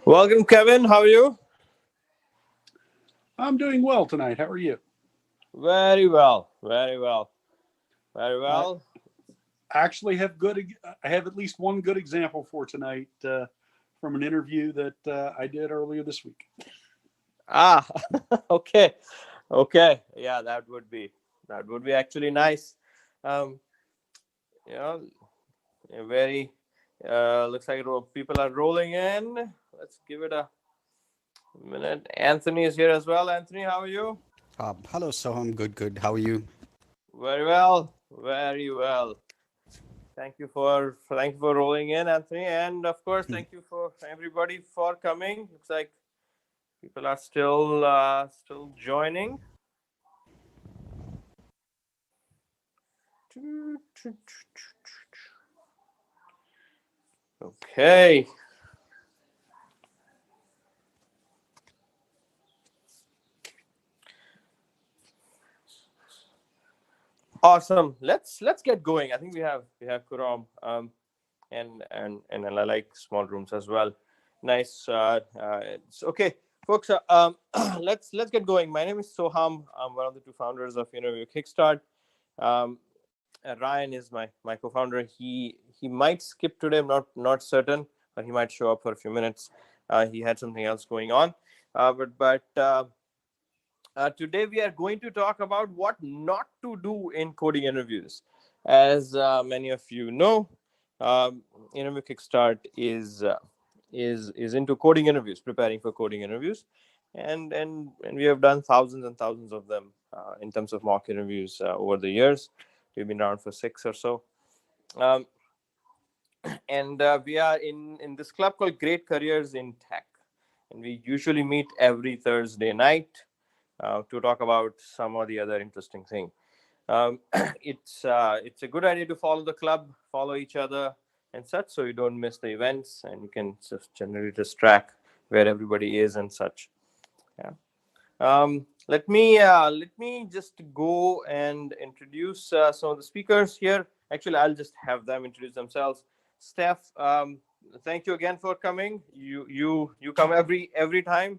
Welcome, Kevin. How are you? I'm doing well tonight. How are you? Very well. Very well. Very I well. actually have good. I have at least one good example for tonight from an interview that I did earlier this week. Ah, okay. Okay. Yeah, that would be actually nice. Um, you know, very looks like people are rolling in. Let's give it a minute. Anthony is here as well. Anthony, how are you? Hello, Soham. Good. How are you? Very well. Very well. Thank you for rolling in, Anthony, and of course, Hmm. thank you for everybody for coming. Looks like people are still joining. Okay, awesome. Let's get going. I think we have Kuram, and I like small rooms as well. Nice. Okay, folks. Let's get going. My name is Soham. I'm one of the two founders of Interview Kickstart. Um, Ryan is my co-founder. He might skip today. I'm not certain, but he might show up for a few minutes. He had something else going on. But today we are going to talk about what not to do in coding interviews. As many of you know, Interview Kickstart is into coding interviews, preparing for coding interviews, and we have done thousands and thousands of them in terms of mock interviews over the years. We've been around for 6 or so. Um, and we are in this club called Great Careers in Tech, and we usually meet every Thursday night to talk about some or the other interesting thing. Um, it's a good idea to follow the club, follow each other, and such, so you don't miss the events, and you can just generally just track where everybody is and such. Yeah. Let me just go and introduce some of the speakers here. Actually, I'll just have them introduce themselves. Steph, thank you again for coming. You come every time.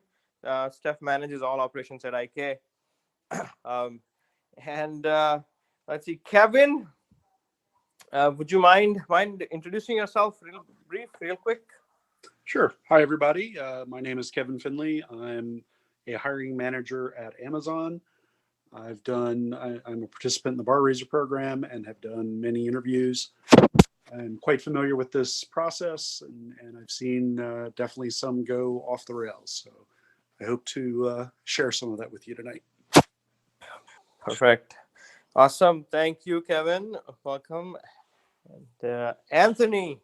Steph manages all operations at IK. Um, and let's see, Kevin, would you mind introducing yourself real quick? Sure. Hi, everybody. My name is Kevin Finley. I'm a hiring manager at Amazon. I'm a participant in the Bar Raiser program and have done many interviews. I'm quite familiar with this process, and I've seen definitely some go off the rails. So I hope to share some of that with you tonight. Perfect. Awesome. Thank you, Kevin. Welcome. And Anthony.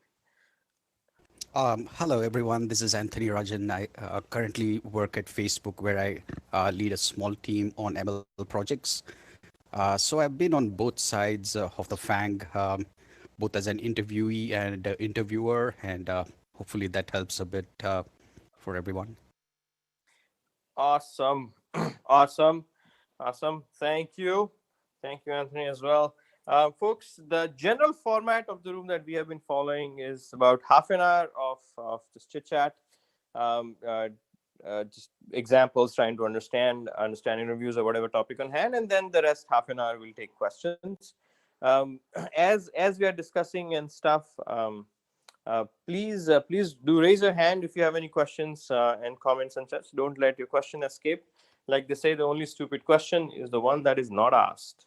Hello, everyone. This is Anthony Rajan. I currently work at Facebook, where I lead a small team on ML projects. So I've been on both sides of the FAANG, both as an interviewee and interviewer, and hopefully that helps a bit for everyone. Awesome. Awesome. Awesome. Thank you, Anthony, as well. Folks, the general format of the room that we have been following is about half an hour of just chit chat, um, uh, just examples, trying to understand interviews or whatever topic on hand, and then the rest half an hour will take questions. As we are discussing and stuff, please do raise your hand if you have any questions and comments and such. Don't let your question escape. Like they say, the only stupid question is the one that is not asked.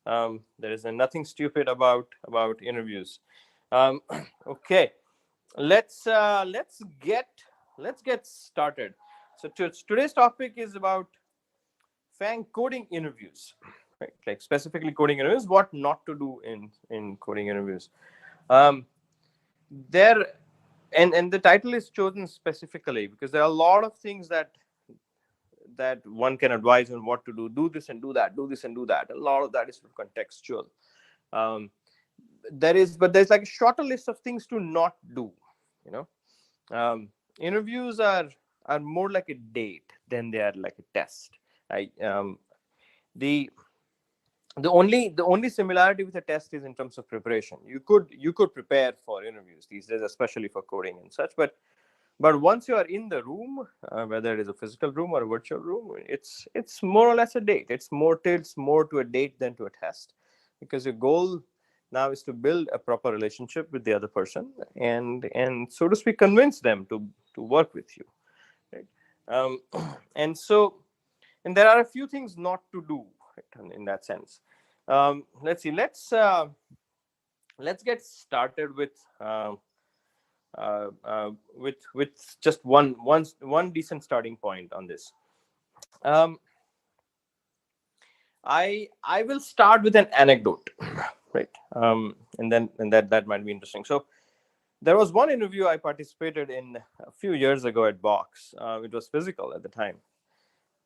There is nothing stupid about interviews. Um, okay, let's get started. So today's topic is about FAANG coding interviews, right? Like specifically coding interviews, what not to do in coding interviews. Um, there and the title is chosen specifically because there are a lot of things that one can advise on what to do this and do that, do this and do that. A lot of that is sort of contextual. um, there's like a shorter list of things to not do, you know. Interviews are more like a date than they are like a test, right? The the only similarity with a test is in terms of preparation. You could prepare for interviews these days, especially for coding and such, but But once you are in the room, whether it is a physical room or a virtual room, it's more or less a date. It's more tilts more to a date than to a test, because your goal now is to build a proper relationship with the other person, and so to speak, convince them to work with you, right? Um, and so, and there are a few things not to do, right, in that sense. Let's see. Let's get started with just one decent starting point on this. Um, I will start with an anecdote, right? And that might be interesting. So there was one interview I participated in a few years ago at Box. It was physical at the time,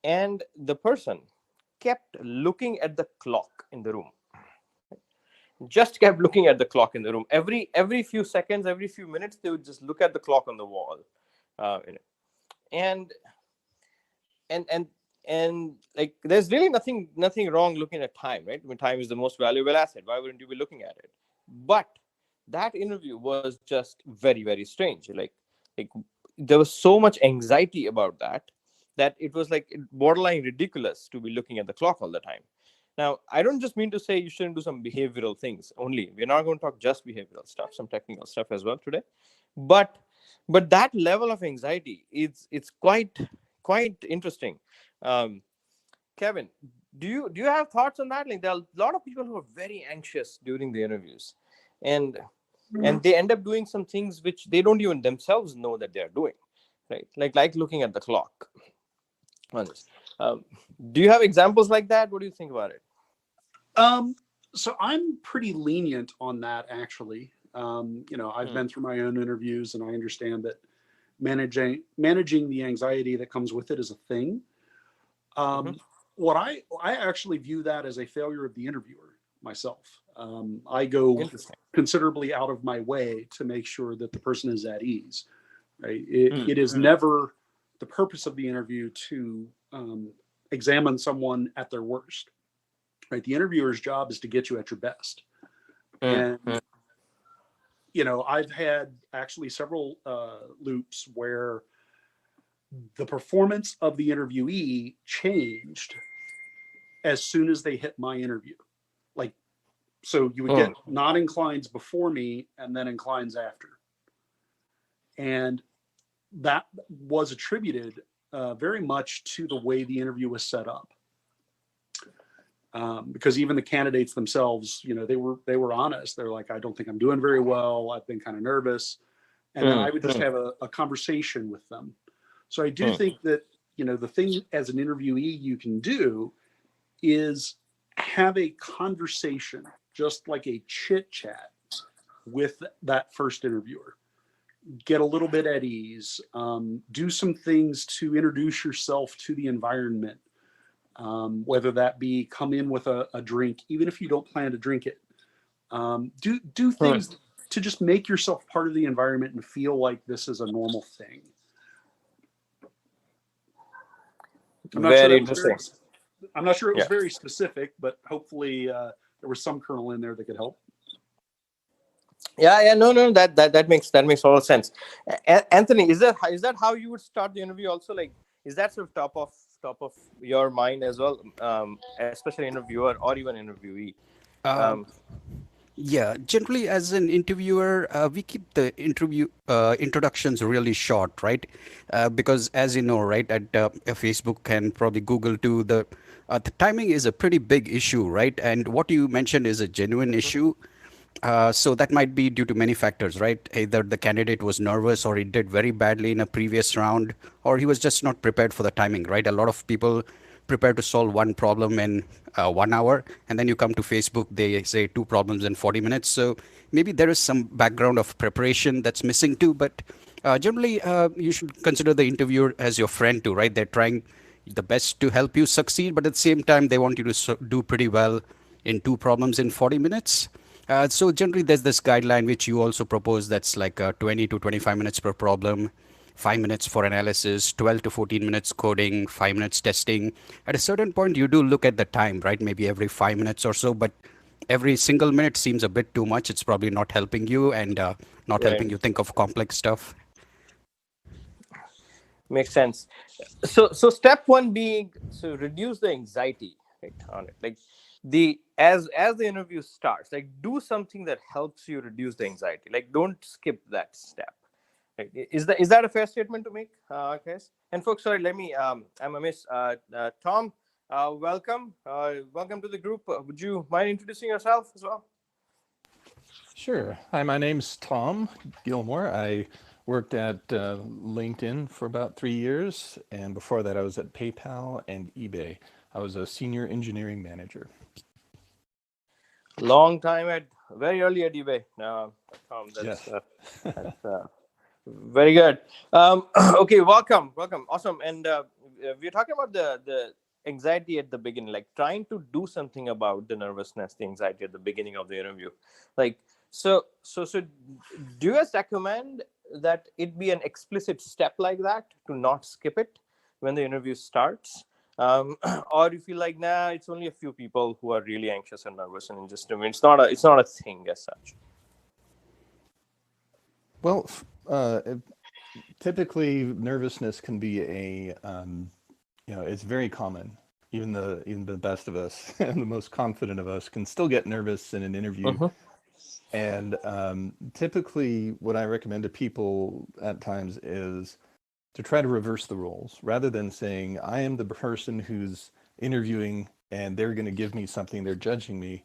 and the person kept looking at the clock in the room. Just kept looking at the clock in the room. Every few seconds, every few minutes, they would just look at the clock on the wall, and and and and like, there's really nothing wrong looking at time, right? I mean, time is the most valuable asset. Why wouldn't you be looking at it? But that interview was just very strange. Like there was so much anxiety about that it was like borderline ridiculous to be looking at the clock all the time. Now, I don't just mean to say you shouldn't do some behavioral things only. We're not going to talk just behavioral stuff, some technical stuff as well today. But that level of anxiety, it's quite interesting. um, Kevin, do you have thoughts on that? Like, there are a lot of people who are very anxious during the interviews, and they end up doing some things which they don't even themselves know that they are doing, right? Like looking at the clock on this. Um, do you have examples like that? What do you think about it? So I'm pretty lenient on that, actually. I've Hmm. been through my own interviews, and I understand that managing the anxiety that comes with it is a thing. Mm-hmm. Um, what I actually view that as a failure of the interviewer myself. I go Interesting. considerably out of my way to make sure that the person is at ease. Right? It is Mm-hmm. never the purpose of the interview to examine someone at their worst. Right? The interviewer's job is to get you at your best. And I've had actually several loops where the performance of the interviewee changed as soon as they hit my interview. Like, so you would get Mm-hmm. non inclines before me and then inclines after. And that was attributed very much to the way the interview was set up. Because even the candidates themselves, they were honest. They're like, I don't think I'm doing very well. I've been kind of nervous. And then I would just have a conversation with them. So I do think that, the thing as an interviewee you can do is have a conversation, just like a chit chat with that first interviewer. Get a little bit at ease, do some things to introduce yourself to the environment, whether that be come in with a drink, even if you don't plan to drink it. Do things to just make yourself part of the environment and feel like this is a normal thing. I'm not sure Very that was interesting. I'm not sure it was Yeah. very specific, but hopefully there was some kernel in there that could help. Yeah. No. That makes all sense. Anthony, is that how you would start the interview? Also, like, is that sort of top of your mind as well? Especially interviewer or even interviewee. Uh, Um, yeah, generally as an interviewer, we keep the interview introductions really short, right? Because as you know, right, at Facebook and probably Google too, the timing is a pretty big issue, right? And what you mentioned is a genuine issue. So that might be due to many factors, right? Either the candidate was nervous, or he did very badly in a previous round, or he was just not prepared for the timing, right? A lot of people prepare to solve one problem in 1 hour, and then you come to Facebook, they say two problems in 40 minutes. So maybe there is some background of preparation that's missing too. But generally, you should consider the interviewer as your friend too, right? They're trying the best to help you succeed, but at the same time, they want you to do pretty well in two problems in 40 minutes. So generally, there's this guideline which you also propose that's like 20 to 25 minutes per problem, 5 minutes for analysis, 12 to 14 minutes coding, 5 minutes testing. At a certain point, you do look at the time, right? Maybe every 5 minutes or so, but every single minute seems a bit too much. It's probably not helping you and not right. helping you think of complex stuff. Makes sense. So step one being, so reduce the anxiety, right, on it. Like the as the interview starts, like do something that helps you reduce the anxiety. Like don't skip that step. Right. Is that a fair statement to make, guys? And folks, sorry, let me. I'm amiss. Tom, welcome to the group. Would you mind introducing yourself as well? Sure. Hi, my name's Tom Gilmore. I worked at LinkedIn for about 3 years, and before that, I was at PayPal and eBay. I was a senior engineering manager. Long time at very early at eBay. Tom, Yes. that's very good. Okay, welcome, awesome. And we're talking about the anxiety at the beginning, like trying to do something about the nervousness, the anxiety at the beginning of the interview. Like, so, do you guys recommend that it be an explicit step like that to not skip it when the interview starts? Or you feel like, nah, it's only a few people who are really anxious and nervous, and just, I mean, it's not a thing as such. Well, typically nervousness can be it's very common. Even the best of us and the most confident of us can still get nervous in an interview. Mhm. And typically, what I recommend to people at times is to try to reverse the roles rather than saying, I am the person who's interviewing and they're going to give me something, they're judging me.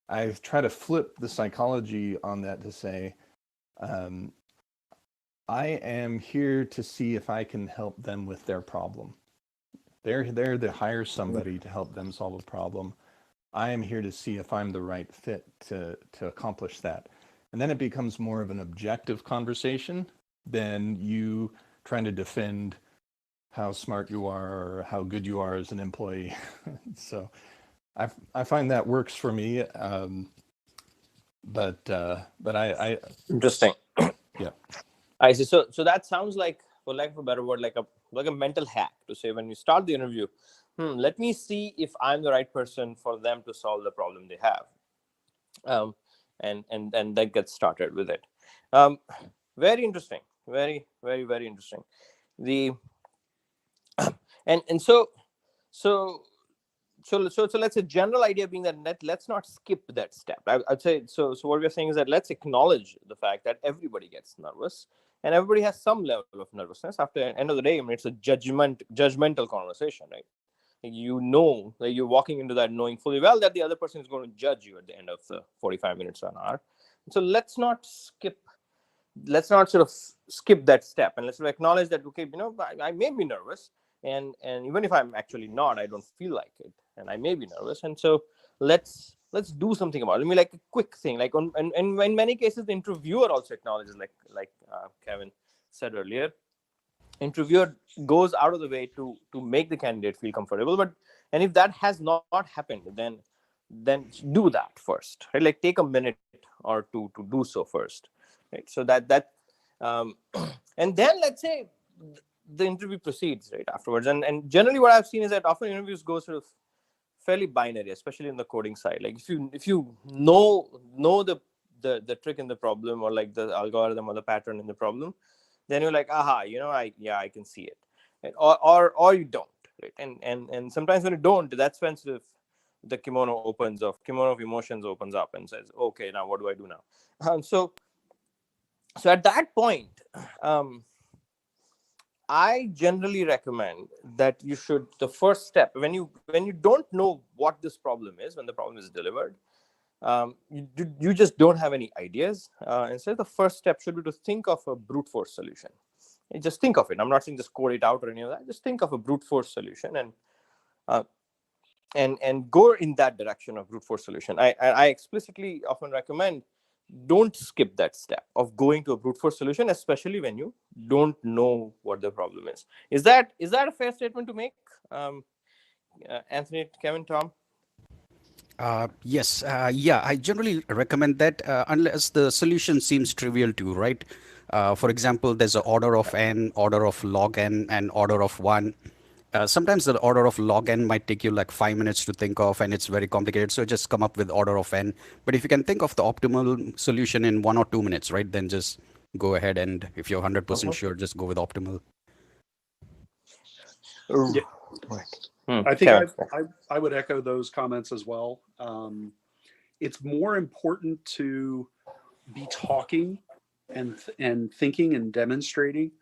I've tried to flip the psychology on that to say, um, I am here to see if I can help them with their problem. They're there to hire somebody to help them solve a problem. I am here to see if I'm the right fit to accomplish that. And then it becomes more of an objective conversation than you trying to defend how smart you are or how good you are as an employee. So I find that works for me. But I Interesting. yeah. I see. So that sounds like, for lack of a better word, like a mental hack to say when you start the interview, let me see if I'm the right person for them to solve the problem they have, um, and that gets started with it. Um, very interesting. Very interesting. The and so so let's say general idea being that let's not skip that step. I'd say so what we're saying is that let's acknowledge the fact that everybody gets nervous and everybody has some level of nervousness. After the end of the day, I mean, it's a judgmental conversation, right? Like you're walking into that knowing fully well that the other person is going to judge you at the end of the 45 minutes or an hour. So let's not sort of skip that step, and let's acknowledge that, okay, I may be nervous, and even if I'm actually not, I don't feel like it, and I may be nervous, and so let's do something about it. I mean, like a quick thing, like and in many cases the interviewer also acknowledges, like Kevin said earlier, interviewer goes out of the way to make the candidate feel comfortable. But and if that has not happened, then do that first, right? Like take a minute or two to do so first, right? So that and then let's say the interview proceeds right afterwards. And generally what I've seen is that often interviews go sort of fairly binary, especially in the coding side. Like if you know the trick in the problem, or like the algorithm or the pattern in the problem, then you're like, aha, I can see it. Right? Or you don't, right? And sometimes when you don't, that's when sort of the kimono of emotions opens up and says, okay, now what do I do now? So at that point, um, I generally recommend that you should, the first step, when you don't know what this problem is, when the problem is delivered, you just don't have any ideas. Instead, the first step should be to think of a brute force solution. And just think of it. I'm not saying just code it out or any of that. Just think of a brute force solution, uh, and go in that direction of brute force solution. I explicitly often recommend, don't skip that step of going to a brute force solution, especially when you don't know what the problem is. Is that a fair statement to make, Anthony, Kevin, Tom? Yes, yeah, I generally recommend that unless the solution seems trivial to you, right? For example, there's an order of n, order of log n, and order of 1. Sometimes the order of log n might take you like 5 minutes to think of, and it's very complicated. So just come up with order of n. But if you can think of the optimal solution in 1 or 2 minutes, right, then just go ahead. And if you're 100% Uh-huh. sure, just go with optimal. Yeah, Right. I think Kevin. I would echo those comments as well. It's more important to be talking and thinking and demonstrating.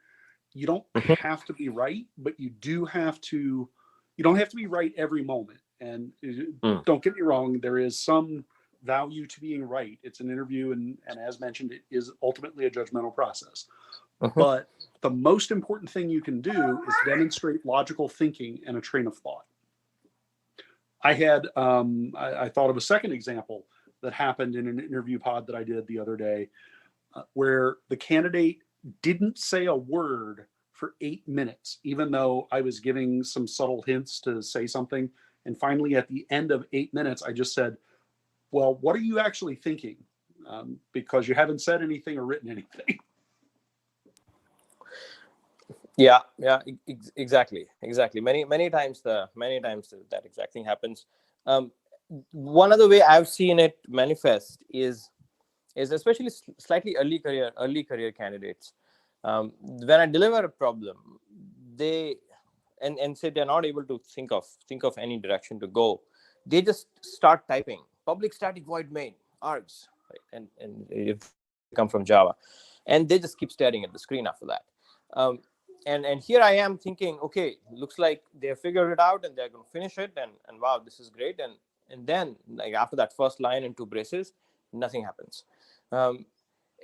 You don't Mhm. have to be right, but you do have to. You don't have to be right every moment. And Mm. don't get me wrong, there is some value to being right. It's an interview, and as mentioned, it is ultimately a judgmental process. Mhm. But the most important thing you can do is demonstrate logical thinking and a train of thought. I thought of a second example that happened in an interview pod that I did the other day, where the candidate didn't say a word for 8 minutes, even though I was giving some subtle hints to say something. And finally, at the end of 8 minutes, I just said, "Well, what are you actually thinking? Because you haven't said anything or written anything." Yeah, yeah, exactly. Many times that exact thing happens. Um, One other way I've seen it manifest is especially slightly early career candidates. When I deliver a problem, they and say they're not able to think of any direction to go, they just start typing public static void main args, right? And if they come from Java, and they just keep staring at the screen after that. Um, and here I am thinking, okay, looks like they have figured it out and they're going to finish it, and wow, this is great. And then, like, after that first line and two braces, nothing happens. Um,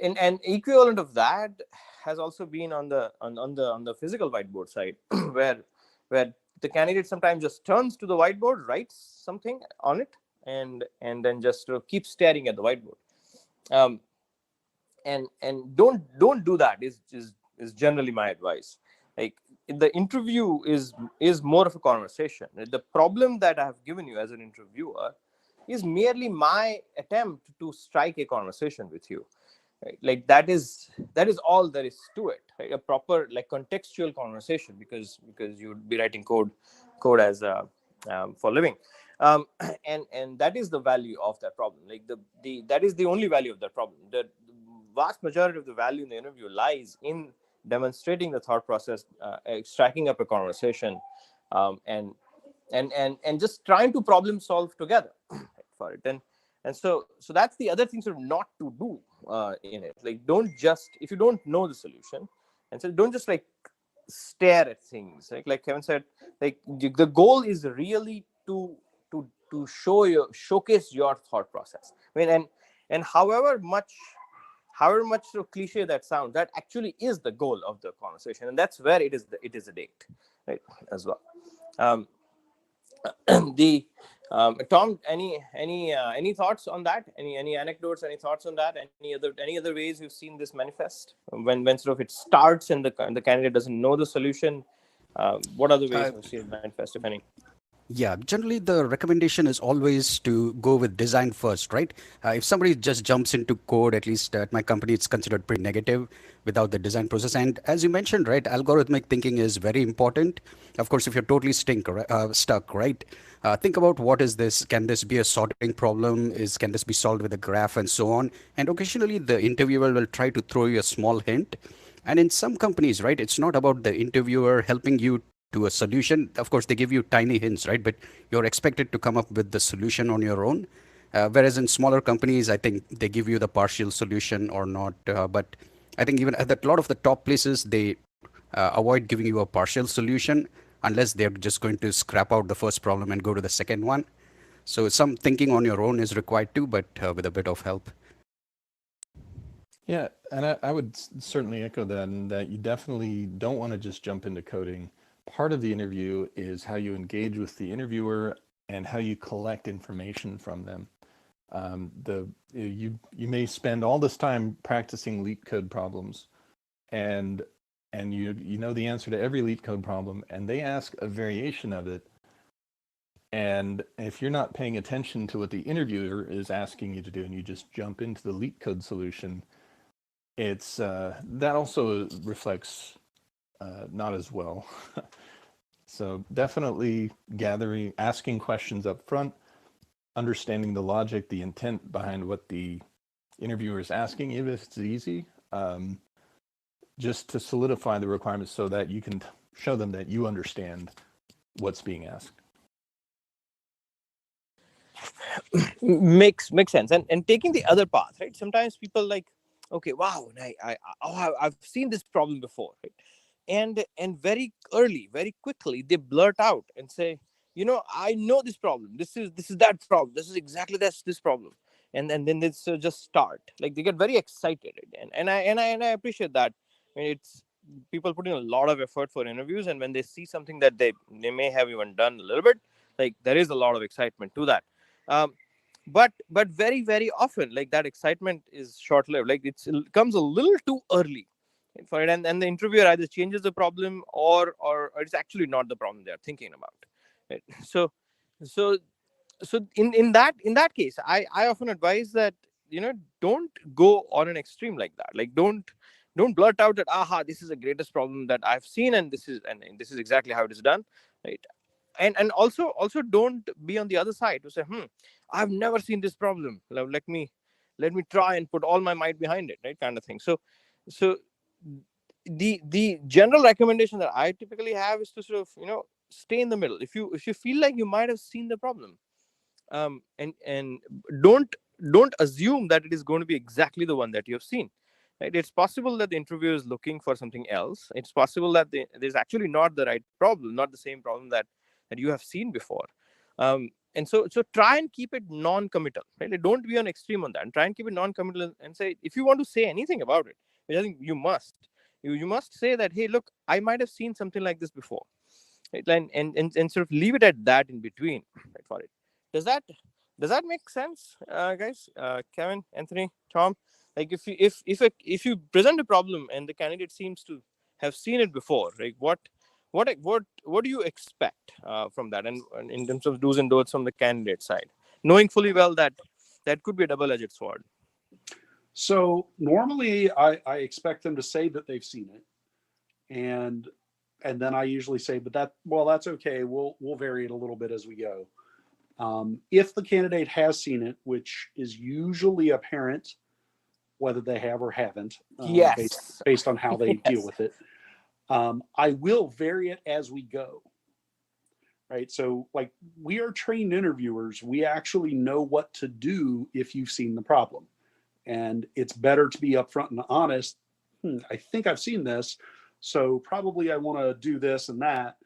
and an equivalent of that has also been on the physical whiteboard side, where where the candidate sometimes just turns to the whiteboard, writes something on it, and then just keeps staring at the whiteboard. Um, and don't do that is generally my advice. Like, the interview is more of a conversation. The problem that I have given you as an interviewer is merely my attempt to strike a conversation with you, right? Like, that is all there is to it, right? A proper, like, contextual conversation, because you'd be writing code as for living. um, and that is the value of that problem. Like, the that is the only value of that problem. The vast majority of the value in the interview lies in demonstrating the thought process, striking up a conversation, and just trying to problem solve together for it. And so that's the other thing sort of not to do in it. Like, don't just, if you don't know the solution, and so don't just, like, stare at things. Like Kevin said, like, the goal is really to showcase your thought process. I mean, and however much so cliche that sounds, that actually is the goal of the conversation, and that's where it is a date, right, as well. um, the Tom, any thoughts on that? Any anecdotes? Any thoughts on that? Any other ways you've seen this manifest when sort of it starts and the candidate doesn't know the solution? What other ways Uh, have you seen it manifest, if any? Yeah, generally the recommendation is always to go with design first, right? If somebody just jumps into code, at least at my company, it's considered pretty negative without the design process. And as you mentioned, right, algorithmic thinking is very important. Of course, if you're totally stuck, right? Think about what is this? Can this be a sorting problem? Can this be solved with a graph and so on? And occasionally, the interviewer will try to throw you a small hint. And in some companies, right, it's not about the interviewer helping you to a solution. Of course, they give you tiny hints, right? But you're expected to come up with the solution on your own. Whereas in smaller companies, I think they give you the partial solution or not. But I think even at a lot of the top places, they avoid giving you a partial solution unless they're just going to scrap out the first problem and go to the second one. So some thinking on your own is required too, but with a bit of help. Yeah, and I would certainly echo that, and that you definitely don't want to just jump into coding. Part of the interview is how you engage with the interviewer and how you collect information from them. You may spend all this time practicing leak code problems, and you know the answer to every leak code problem, and they ask a variation of it. And if you're not paying attention to what the interviewer is asking you to do, and you just jump into the leak code solution, it's that also reflects not as well. So definitely asking questions up front, understanding the logic, the intent behind what the interviewer is asking, even if it's easy, just to solidify the requirements so that you can show them that you understand what's being asked. Makes sense. And taking the other path, right? Sometimes people like, okay, wow, I've seen this problem before, right? And very early, very quickly, they blurt out and say, I know this problem. This is that problem. This is exactly this problem. And then they just start, like, they get very excited. And I appreciate that. I mean, it's people put in a lot of effort for interviews, and when they see something that they may have even done a little bit, like, there is a lot of excitement to that. Um, but very, very often, like, that excitement is short lived. Like, it comes a little too early for it, and the interviewer either changes the problem, or it's actually not the problem they're thinking about, right? So in that case, I often advise that, don't go on an extreme like that. Like, don't blurt out that, aha, this is the greatest problem that I've seen, and this is exactly how it is done, right? And also don't be on the other side to say, I've never seen this problem. Let me try and put all my might behind it, right? Kind of thing. So the general recommendation that I typically have is to sort of, stay in the middle. If you feel like you might have seen the problem, and don't assume that it is going to be exactly the one that you have seen, right? It's possible that the interviewer is looking for something else. It's possible that there's actually not the right problem, not the same problem that you have seen before. And so try and keep it non-committal, right? Like, don't be on extreme on that, and try and keep it non-committal, and say, if you want to say anything about it, which I think you must, you must say that, hey, look, I might have seen something like this before, right? And sort of leave it at that in between, right, for it. Does that make sense, guys? Kevin, Anthony, Tom? Like, if you present a problem and the candidate seems to have seen it before, like, what do you expect from that, and in terms of do's and don'ts from the candidate side, knowing fully well that that could be a double-edged sword? So normally I expect them to say that they've seen it, and then I usually say, but that's okay. We'll vary it a little bit as we go. If the candidate has seen it, which is usually apparent whether they have or haven't, Yes. based on how they deal Yes. with it, I will vary it as we go. Right. So, like, we are trained interviewers. We actually know what to do if you've seen the problem. And it's better to be upfront and honest. I think I've seen this, so probably I want to do this and that.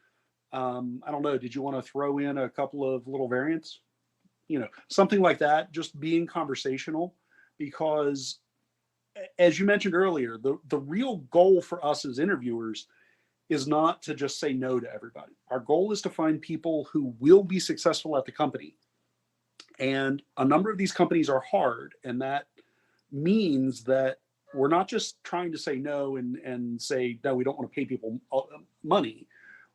I don't know. Did you want to throw in a couple of little variants? Something like that. Just being conversational, because, as you mentioned earlier, the real goal for us as interviewers is not to just say no to everybody. Our goal is to find people who will be successful at the company. And a number of these companies are hard, and that means that we're not just trying to say no and say, no, we don't want to pay people money.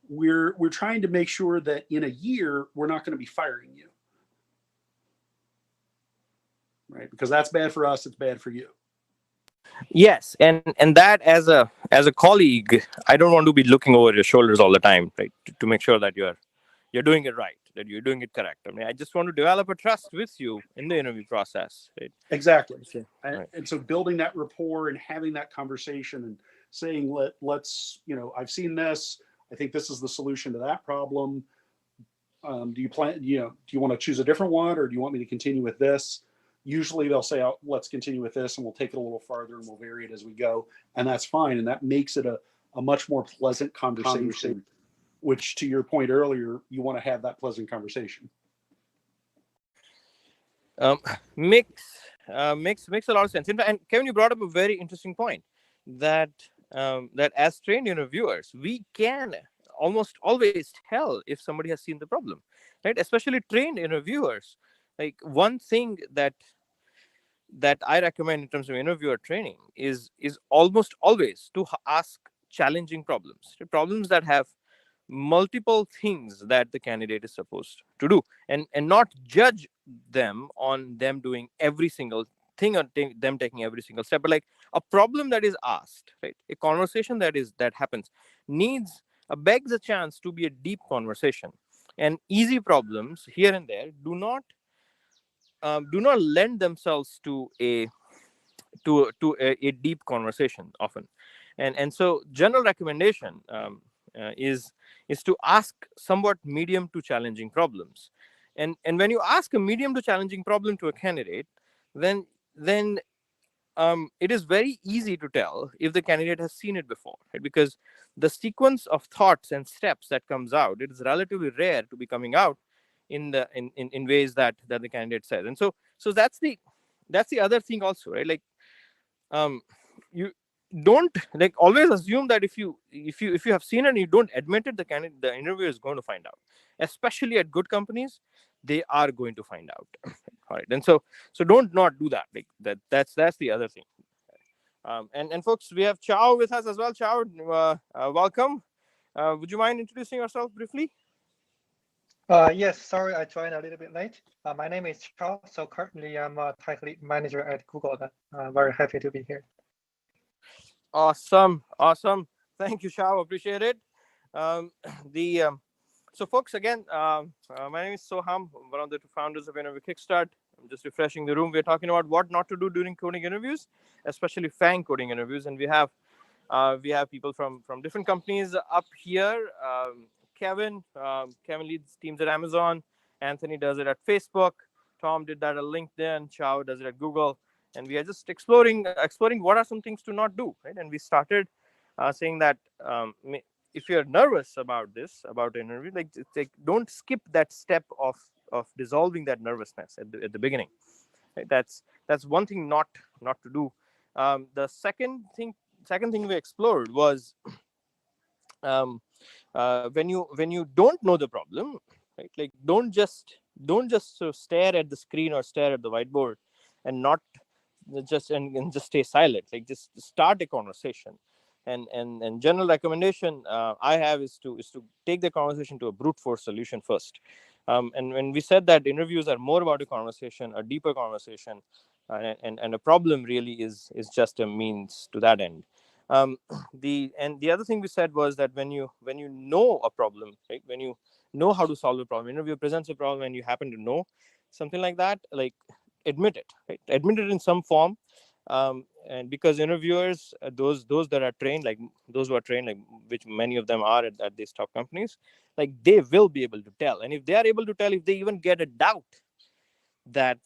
We're trying to make sure that in a year, we're not going to be firing you. Right? Because that's bad for us, it's bad for you. Yes, and that, as a colleague, I don't want to be looking over your shoulders all the time, right? To make sure that you're doing it right, that you're doing it correct. I mean, I just want to develop a trust with you in the interview process, right? Exactly. Okay. And, Right. and so building that rapport and having that conversation and saying, let's, I've seen this. I think this is the solution to that problem. Do you want to choose a different one, or do you want me to continue with this? Usually they'll say, oh, let's continue with this, and we'll take it a little farther and we'll vary it as we go. And that's fine. And that makes it a much more pleasant conversation, which, to your point earlier, you want to have that pleasant conversation. Um, makes a lot of sense. In fact, and Kevin, you brought up a very interesting point, that that as trained interviewers, we can almost always tell if somebody has seen the problem, right? Especially trained interviewers. Like, one thing that I recommend in terms of interviewer training is almost always to ask challenging problems that have multiple things that the candidate is supposed to do, and not judge them on them doing every single thing, or them taking every single step, but, like, a problem that is asked, right? A conversation that happens begs a chance to be a deep conversation. And easy problems here and there do not lend themselves to a deep conversation often. And so, general recommendation, is to ask somewhat medium to challenging problems. And when you ask a medium to challenging problem to a candidate, then it is very easy to tell if the candidate has seen it before, right? Because the sequence of thoughts and steps that comes out, it is relatively rare to be coming out in ways that the candidate says. And so that's the other thing also, right? Like, um you don't, like, always assume that if you have seen it and you don't admit it, the interviewer is going to find out. Especially at good companies, they are going to find out. All right. And so don't not do that. Like, that's the other thing. And folks, we have Chao with us as well. Chao, welcome. Would you mind introducing yourself briefly? Yes, sorry, I joined a little bit late. My name is Chao. So currently I'm a tech lead manager at Google. Very happy to be here. Awesome. Thank you, Chao. Appreciate it. Um, the So, folks, again, my name is Soham, one of the two founders of Interview Kickstart. I'm just refreshing the room. We're talking about what not to do during coding interviews, especially FAANG coding interviews. And we have people from different companies up here. Kevin leads teams at Amazon. Anthony does it at Facebook. Tom did that at LinkedIn. Chao does it at Google. And we are just exploring what are some things to not do, right? And we started saying that if you're nervous about the interview, like, don't skip that step of dissolving that nervousness at the beginning. Right? That's one thing not to do. The second thing we explored was, when you don't know the problem, right? Like, don't just sort of stare at the screen or stare at the whiteboard and not and just stay silent. Like, just start a conversation. And general recommendation I have is to take the conversation to a brute force solution first. And when we said that interviews are more about a conversation, a deeper conversation, and a problem really is just a means to that end. The other thing we said was that when you know a problem, right? When you know how to solve a problem, interviewer presents a problem and you happen to know something like that, like, admit it, right? Admit it in some form. And because interviewers, those that are trained, like those who are trained, like, which many of them are at these top companies, like, they will be able to tell. And if they are able to tell, if they even get a doubt that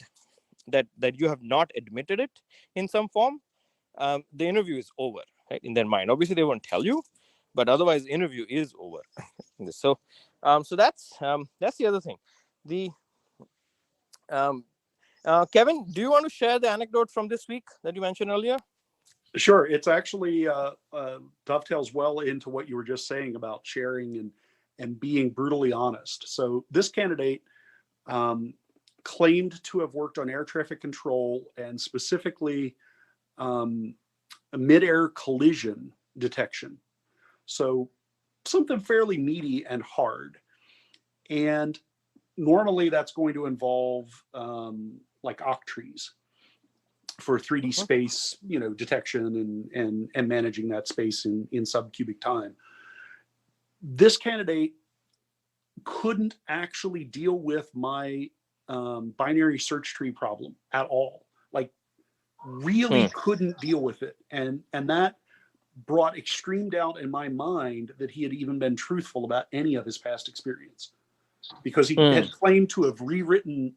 you have not admitted it in some form, the interview is over, right? In their mind, obviously they won't tell you, but otherwise interview is over. So that's the other thing. The Kevin, do you want to share the anecdote from this week that you mentioned earlier? Sure. It's actually dovetails well into what you were just saying about sharing and being brutally honest. So this candidate claimed to have worked on air traffic control and specifically mid-air collision detection. So something fairly meaty and hard. And normally that's going to involve like octrees for 3D space, detection and managing that space in subcubic time. This candidate couldn't actually deal with my binary search tree problem at all. Like, really couldn't deal with it. And that brought extreme doubt in my mind that he had even been truthful about any of his past experience, because he had claimed to have rewritten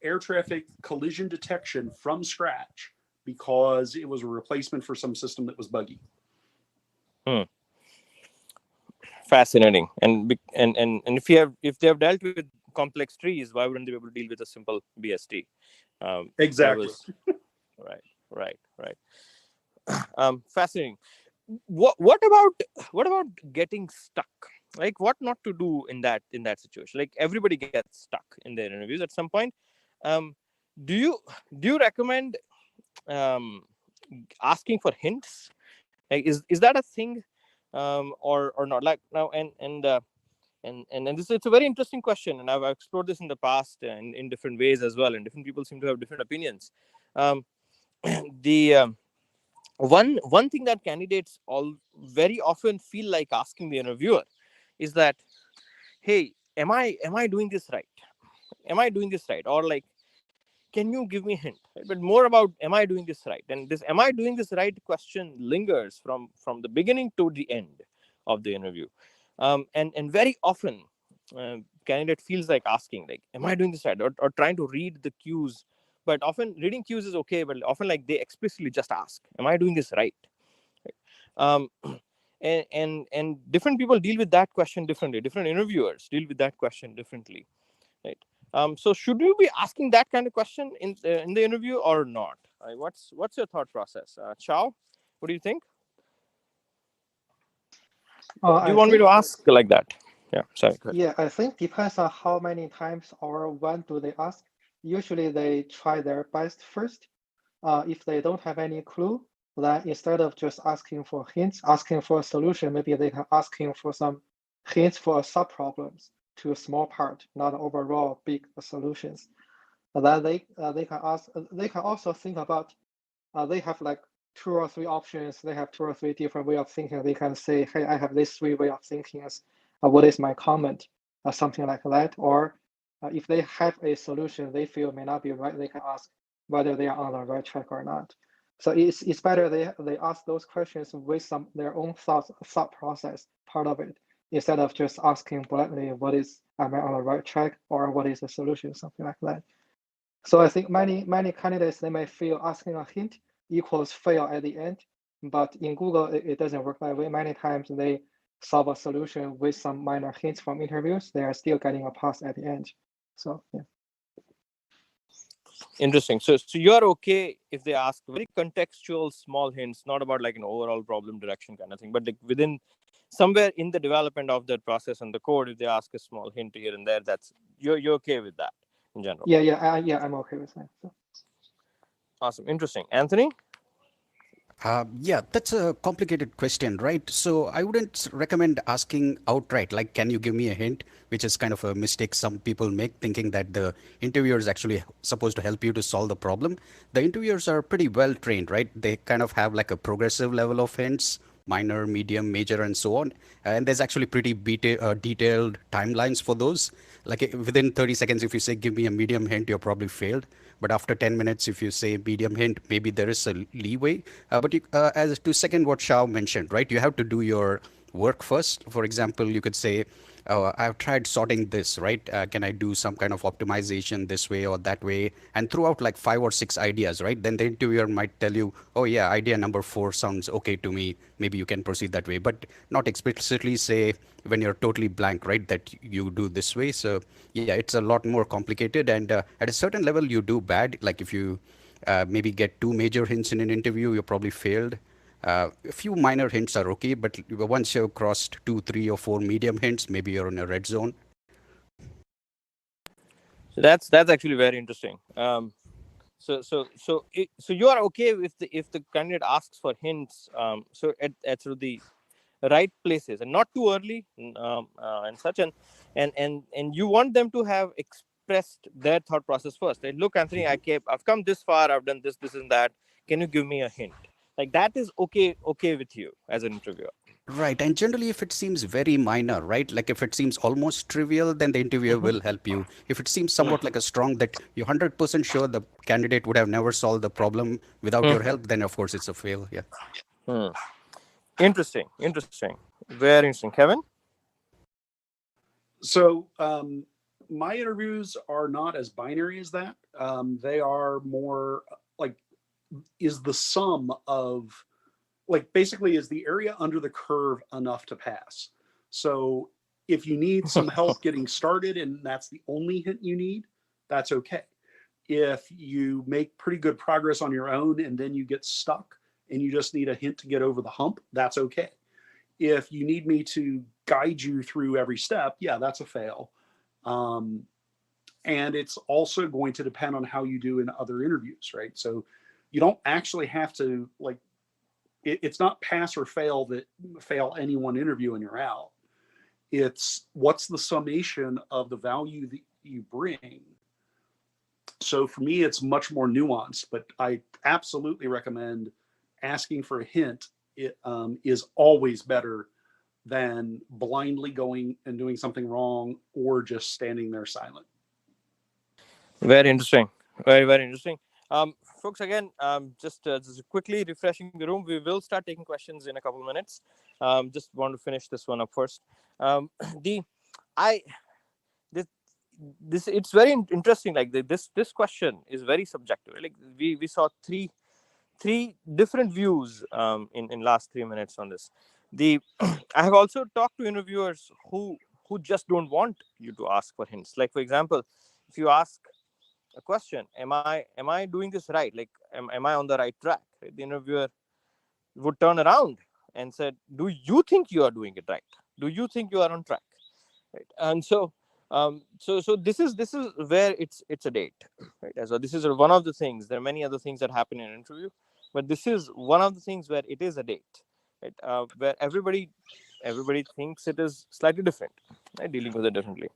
air traffic collision detection from scratch because it was a replacement for some system that was buggy. Fascinating. And if they have dealt with complex trees, why wouldn't they be able to deal with a simple BST? Exactly. Right. Fascinating. What about getting stuck? Like, what not to do in that situation? Like, everybody gets stuck in their interviews at some point. Do you recommend asking for hints? Like, is that a thing, or not? Like, now, and this, it's a very interesting question, and I've explored this in the past in different ways as well, and different people seem to have different opinions. The one thing that candidates all very often feel like asking the interviewer is that, hey, am I doing this right? Or, like, can you give me a hint? Right? But more about, am I doing this right? And this am I doing this right question lingers from the beginning to the end of the interview. And very often, candidate feels like asking, like, am I doing this right? Or trying to read the cues. But often reading cues is okay, but often like they explicitly just ask, am I doing this right? Um, and different people deal with that question differently. Different interviewers deal with that question differently, right? So should you be asking that kind of question in the interview or not? What's your thought process, Chao? What do you think? Do you I want me think, to ask like that? Yeah, sorry, go ahead. yeah, I think depends on how many times or when do they ask. Usually they try their best first. If they don't have any clue, then instead of just asking for hints, asking for a solution, maybe they can asking for some hints for sub-problems to a small part, not overall big solutions. And then they can ask. They can also think about. They have like 2 or 3 options. They have 2 or 3 different way of thinking. They can say, "Hey, I have this 3 way of thinking. What is my comment?" Something like that. Or if they have a solution they feel may not be right, they can ask whether they are on the right track or not. So it's better they ask those questions with some their own thought process part of it, instead of just asking bluntly, "What is am I on the right track?" or "What is the solution?" Something like that. So I think many candidates they may feel asking a hint equals fail at the end, but in Google it doesn't work that way. Many times they solve a solution with some minor hints from interviews. They are still getting a pass at the end. So yeah. Interesting. So you're okay if they ask very contextual small hints, not about like an overall problem direction kind of thing, but like within somewhere in the development of that process and the code, if they ask a small hint here and there, that's you're okay with that in general. Yeah, I'm okay with that. So. Awesome. Interesting. Anthony? Yeah, that's a complicated question, right? So I wouldn't recommend asking outright, like, can you give me a hint? Which is kind of a mistake some people make, thinking that the interviewer is actually supposed to help you to solve the problem. The interviewers are pretty well trained, right? They kind of have like a progressive level of hints, minor, medium, major, and so on. And there's actually pretty detailed timelines for those. Like within 30 seconds, if you say, give me a medium hint, you're probably failed. But after 10 minutes, if you say medium hint, maybe there is a leeway. But as to second what Shao mentioned, right, you have to do your work first. For example, you could say, I've tried sorting this, right? Can I do some kind of optimization this way or that way? And throw out like 5 or 6 ideas, right? Then the interviewer might tell you, oh, yeah, idea number 4 sounds okay to me. Maybe you can proceed that way, but not explicitly say when you're totally blank, right, that you do this way. So, yeah, it's a lot more complicated. And at a certain level, you do bad. Like if you maybe get 2 major hints in an interview, you probably failed. A few minor hints are okay, but once you've crossed 2, 3, or 4 medium hints, maybe you're in a red zone. So that's actually very interesting. So you are okay if the candidate asks for hints. So at sort of the right places and not too early, and such, and you want them to have expressed their thought process first. Like, look, Anthony, I've come this far. I've done this and that. Can you give me a hint? Like that is okay with you as an interviewer. Right. And generally, if it seems very minor, right, like if it seems almost trivial, then the interviewer Mm-hmm. will help you. If it seems somewhat like a strong that you're 100% sure the candidate would have never solved the problem without your help, then of course it's a fail. Yeah. Mm-hmm. Interesting, very interesting. Kevin? So my interviews are not as binary as that. They are more like, is the sum of, like, basically, is the area under the curve enough to pass? So if you need some help getting started and that's the only hint you need, that's okay. If you make pretty good progress on your own and then you get stuck and you just need a hint to get over the hump, that's okay. If you need me to guide you through every step, yeah, that's a fail. Um, and it's also going to depend on how you do in other interviews, right? So you don't actually have to, like, it's not pass or fail that fail any one interview and you're out. It's what's the summation of the value that you bring. So for me, it's much more nuanced, but I absolutely recommend asking for a hint. It is always better than blindly going and doing something wrong or just standing there silent. Very interesting. Very interesting. folks, again, just quickly refreshing the room. We will start taking questions in a couple minutes. Just want to finish this one up first. The I this it's very interesting. Like this question is very subjective. Like we saw three different views in last 3 minutes on this. The I have also talked to interviewers who just don't want you to ask for hints. Like, for example, if you ask a question, am I doing this right? Like, am I on the right track? Right? The interviewer would turn around and said, do you think you are doing it right? Do you think you are on track? Right? And so this is where it's a date, right? So this is one of the things. There are many other things that happen in an interview, but this is one of the things where it is a date, right? Where everybody thinks it is slightly different, right? Dealing with it differently.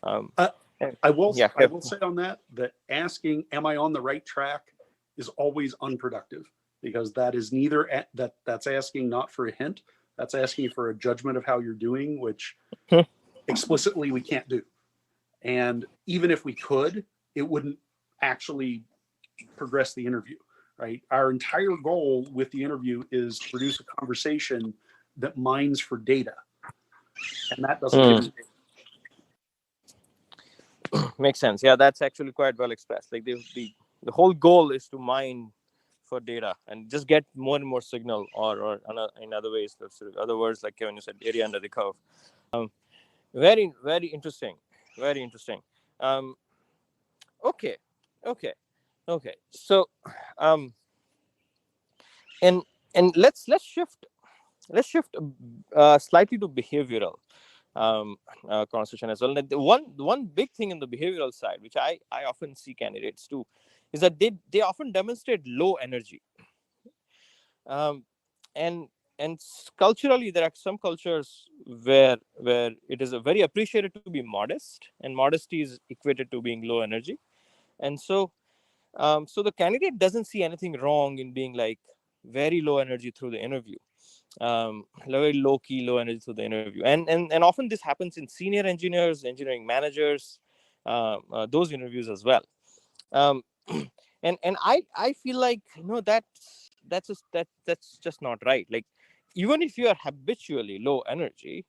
I will Yeah. say on that asking, am I on the right track, is always unproductive, because that is neither that's asking not for a hint, that's asking for a judgment of how you're doing, which explicitly we can't do. And even if we could, it wouldn't actually progress the interview, right? Our entire goal with the interview is to produce a conversation that mines for data, and that doesn't get Makes sense. Yeah, that's actually quite well expressed. Like the whole goal is to mine for data and just get more and more signal, or in other ways, other words, like Kevin, you said, area under the curve. Very, very interesting. Very interesting. Okay. So, and let's shift slightly to behavioral conversation as well. And the one big thing in the behavioral side, which I often see candidates do, is that they often demonstrate low energy. And culturally, there are some cultures where it is very appreciated to be modest, and modesty is equated to being low energy. And so the candidate doesn't see anything wrong in being like very low energy through the interview, very low key, low energy through the interview. And often this happens in senior engineers, engineering managers, those interviews as well. And I feel like, that's just not right. Like, even if you are habitually low energy,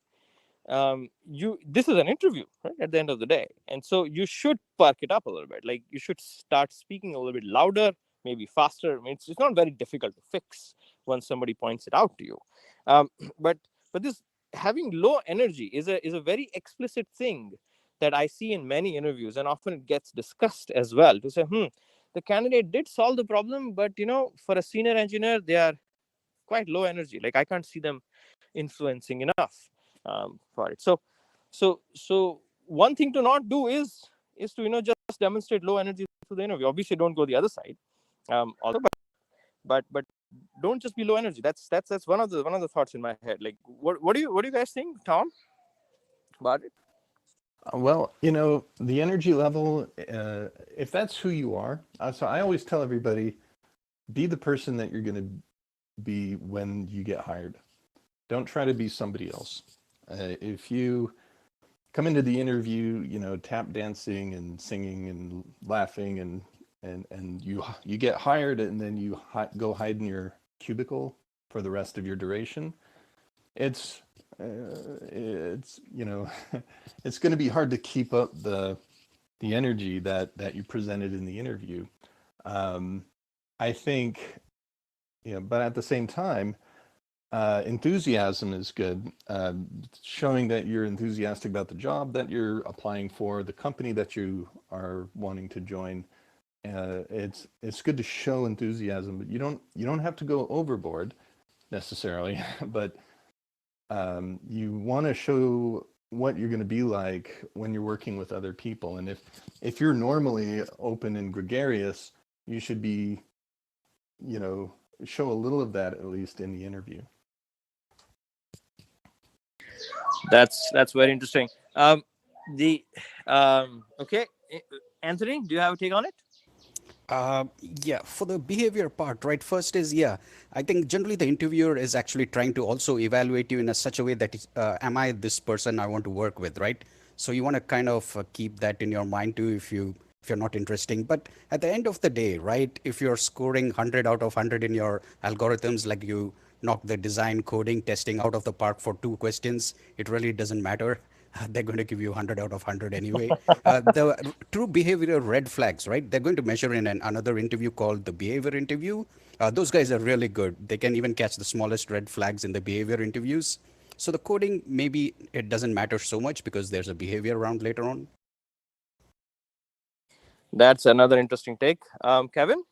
this is an interview, right, at the end of the day, and so you should perk it up a little bit. Like, you should start speaking a little bit louder, maybe faster. I mean, it's not very difficult to fix once somebody points it out to you. But this having low energy is a very explicit thing that I see in many interviews, and often it gets discussed as well, to say, the candidate did solve the problem, but for a senior engineer, they are quite low energy. Like, I can't see them influencing enough for it. So one thing to not do is to just demonstrate low energy through the interview. Obviously, don't go the other side. Also, but don't just be low energy. That's one of the thoughts in my head. Like, what do you guys think, Tom, about it? Well, the energy level, if that's who you are, so I always tell everybody, be the person that you're going to be when you get hired. Don't try to be somebody else. If you come into the interview, tap dancing and singing and laughing, and you get hired, and then you go hide in your cubicle for the rest of your duration, it's it's going to be hard to keep up the energy that you presented in the interview. I think, but at the same time, enthusiasm is good. Showing that you're enthusiastic about the job that you're applying for, the company that you are wanting to join. It's good to show enthusiasm, but you don't have to go overboard necessarily, but you want to show what you're going to be like when you're working with other people. And if you're normally open and gregarious, you should be, show a little of that, at least in the interview. That's very interesting. Okay, Anthony, do you have a take on it? Yeah, for the behavior part, right? First is, I think generally the interviewer is actually trying to also evaluate you in such a way that am I this person I want to work with, right? So you want to kind of keep that in your mind too. If you if you're not interesting. But at the end of the day, right, if you're scoring 100 out of 100 in your algorithms, like you knock the design coding testing out of the park for 2 questions, it really doesn't matter. They're going to give you 100 out of 100 anyway. The true behavioral red flags, right? They're going to measure in another interview called the behavior interview. Those guys are really good. They can even catch the smallest red flags in the behavior interviews. So the coding, maybe it doesn't matter so much because there's a behavior round later on. That's another interesting take. Kevin?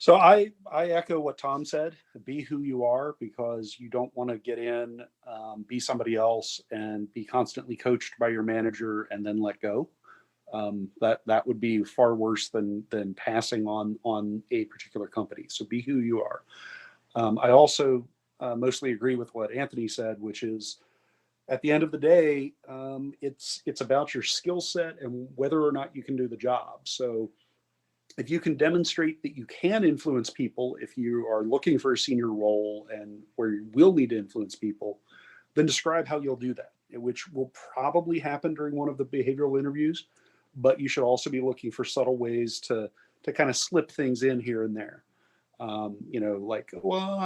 So I echo what Tom said. Be who you are, because you don't want to get in, be somebody else, and be constantly coached by your manager and then let go. That would be far worse than passing on a particular company. So be who you are. I also mostly agree with what Anthony said, which is at the end of the day, it's about your skill set and whether or not you can do the job. So if you can demonstrate that you can influence people, if you are looking for a senior role and where you will need to influence people, then describe how you'll do that, which will probably happen during one of the behavioral interviews. But you should also be looking for subtle ways to kind of slip things in here and there. Like, well,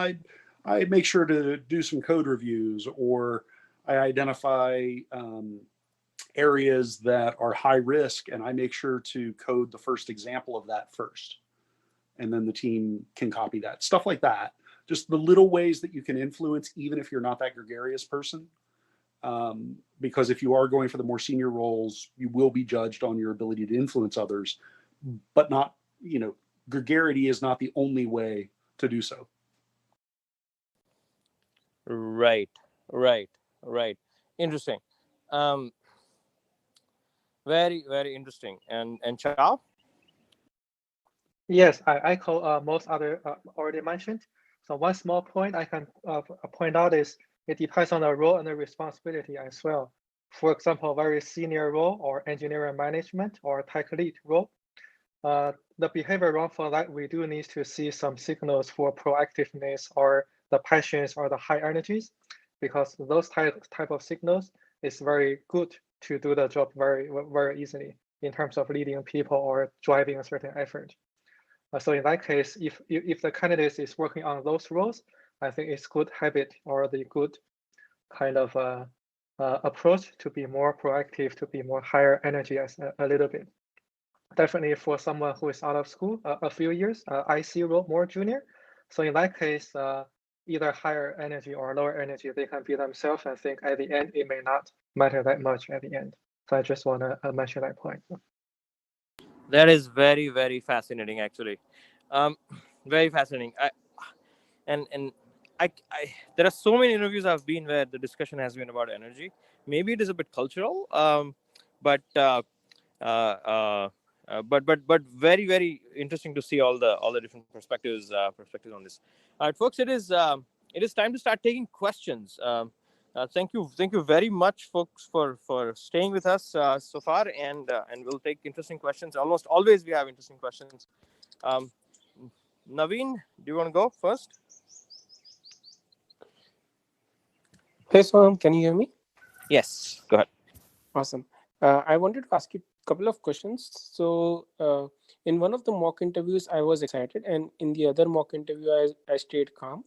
I make sure to do some code reviews, or I identify areas that are high risk, and I make sure to code the first example of that first. And then the team can copy that. Stuff like that. Just the little ways that you can influence, even if you're not that gregarious person. Because if you are going for the more senior roles, you will be judged on your ability to influence others, but not, gregarity is not the only way to do so. Right. Interesting. Very, very interesting. And Chao? Yes, I echo most other already mentioned. So one small point I can point out is it depends on the role and the responsibility as well. For example, very senior role or engineering management or tech lead role, the behavior round for that, we do need to see some signals for proactiveness or the passions or the high energies, because those type of signals is very good to do the job very, very easily in terms of leading people or driving a certain effort. So in that case, if the candidate is working on those roles, I think it's good habit or the good kind of approach to be more proactive, to be more higher energy as a little bit. Definitely for someone who is out of school a few years, IC role, more junior. So in that case, either higher energy or lower energy, they can be themselves and think at the end, it may not matter that much at the end. So I just want to mention that point. That is very, very fascinating, actually. Very fascinating. There are so many interviews I've been where the discussion has been about energy. Maybe it is a bit cultural, but very, very interesting to see all the different perspectives on this. All right, folks, it is time to start taking questions. Thank you very much, folks, for staying with us so far, and we'll take interesting questions. Almost always we have interesting questions. Naveen, do you want to go first? Hey, Swam, can you hear me? Yes, go ahead. Awesome. I wanted to ask you a couple of questions. So, in one of the mock interviews, I was excited, and in the other mock interview, I stayed calm.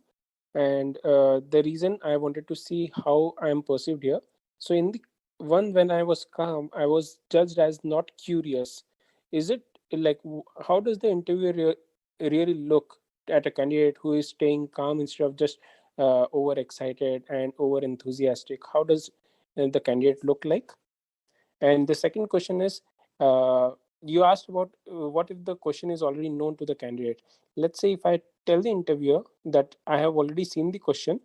And the reason I wanted to see how I am perceived here. So, in the one when I was calm, I was judged as not curious. Is it like how does the interviewer really look at a candidate who is staying calm instead of just overexcited and over enthusiastic? How does the candidate look like? And the second question is, you asked about what if the question is already known to the candidate. Let's say if I tell the interviewer that I have already seen the question,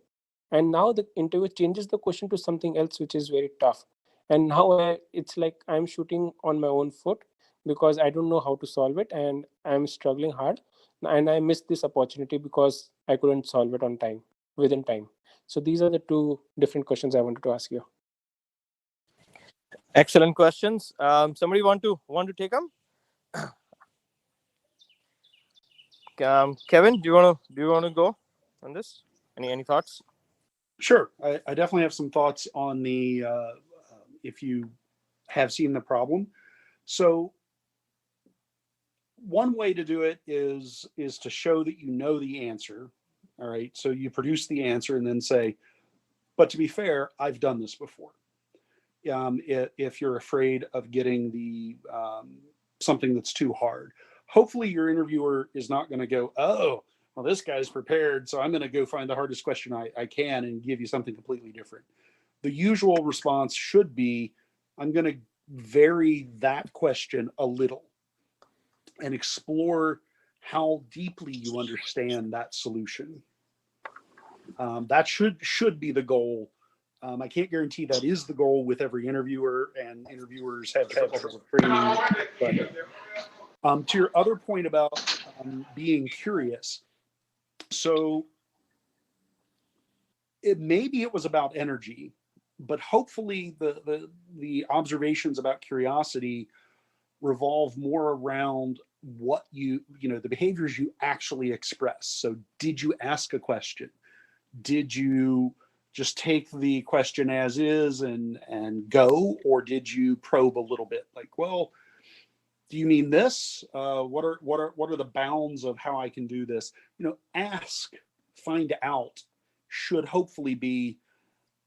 and now the interviewer changes the question to something else which is very tough, and now it's like I'm shooting on my own foot because I don't know how to solve it, and I'm struggling hard, and I missed this opportunity because I couldn't solve it on time, within time. So these are the two different questions I wanted to ask you. Excellent questions. Somebody want to take them? Kevin, do you want to go on this? Any thoughts? Sure. I definitely have some thoughts on the if you have seen the problem. So one way to do it is to show that you know the answer. All right. So you produce the answer and then say, but to be fair, I've done this before. If you're afraid of getting the something that's too hard, hopefully your interviewer is not going to go, oh, well, this guy's prepared, so I'm going to go find the hardest question I can and give you something completely different. The usual response should be, I'm going to vary that question a little and explore how deeply you understand that solution. That should be the goal. I can't guarantee that is the goal with every interviewer, and interviewers have different levels of training. But to your other point about being curious, so maybe it was about energy, but hopefully the observations about curiosity revolve more around what the behaviors you actually express. So did you ask a question? Did you just take the question as is and go, or did you probe a little bit? Like, well, do you mean this? What are the bounds of how I can do this? Ask, find out should hopefully be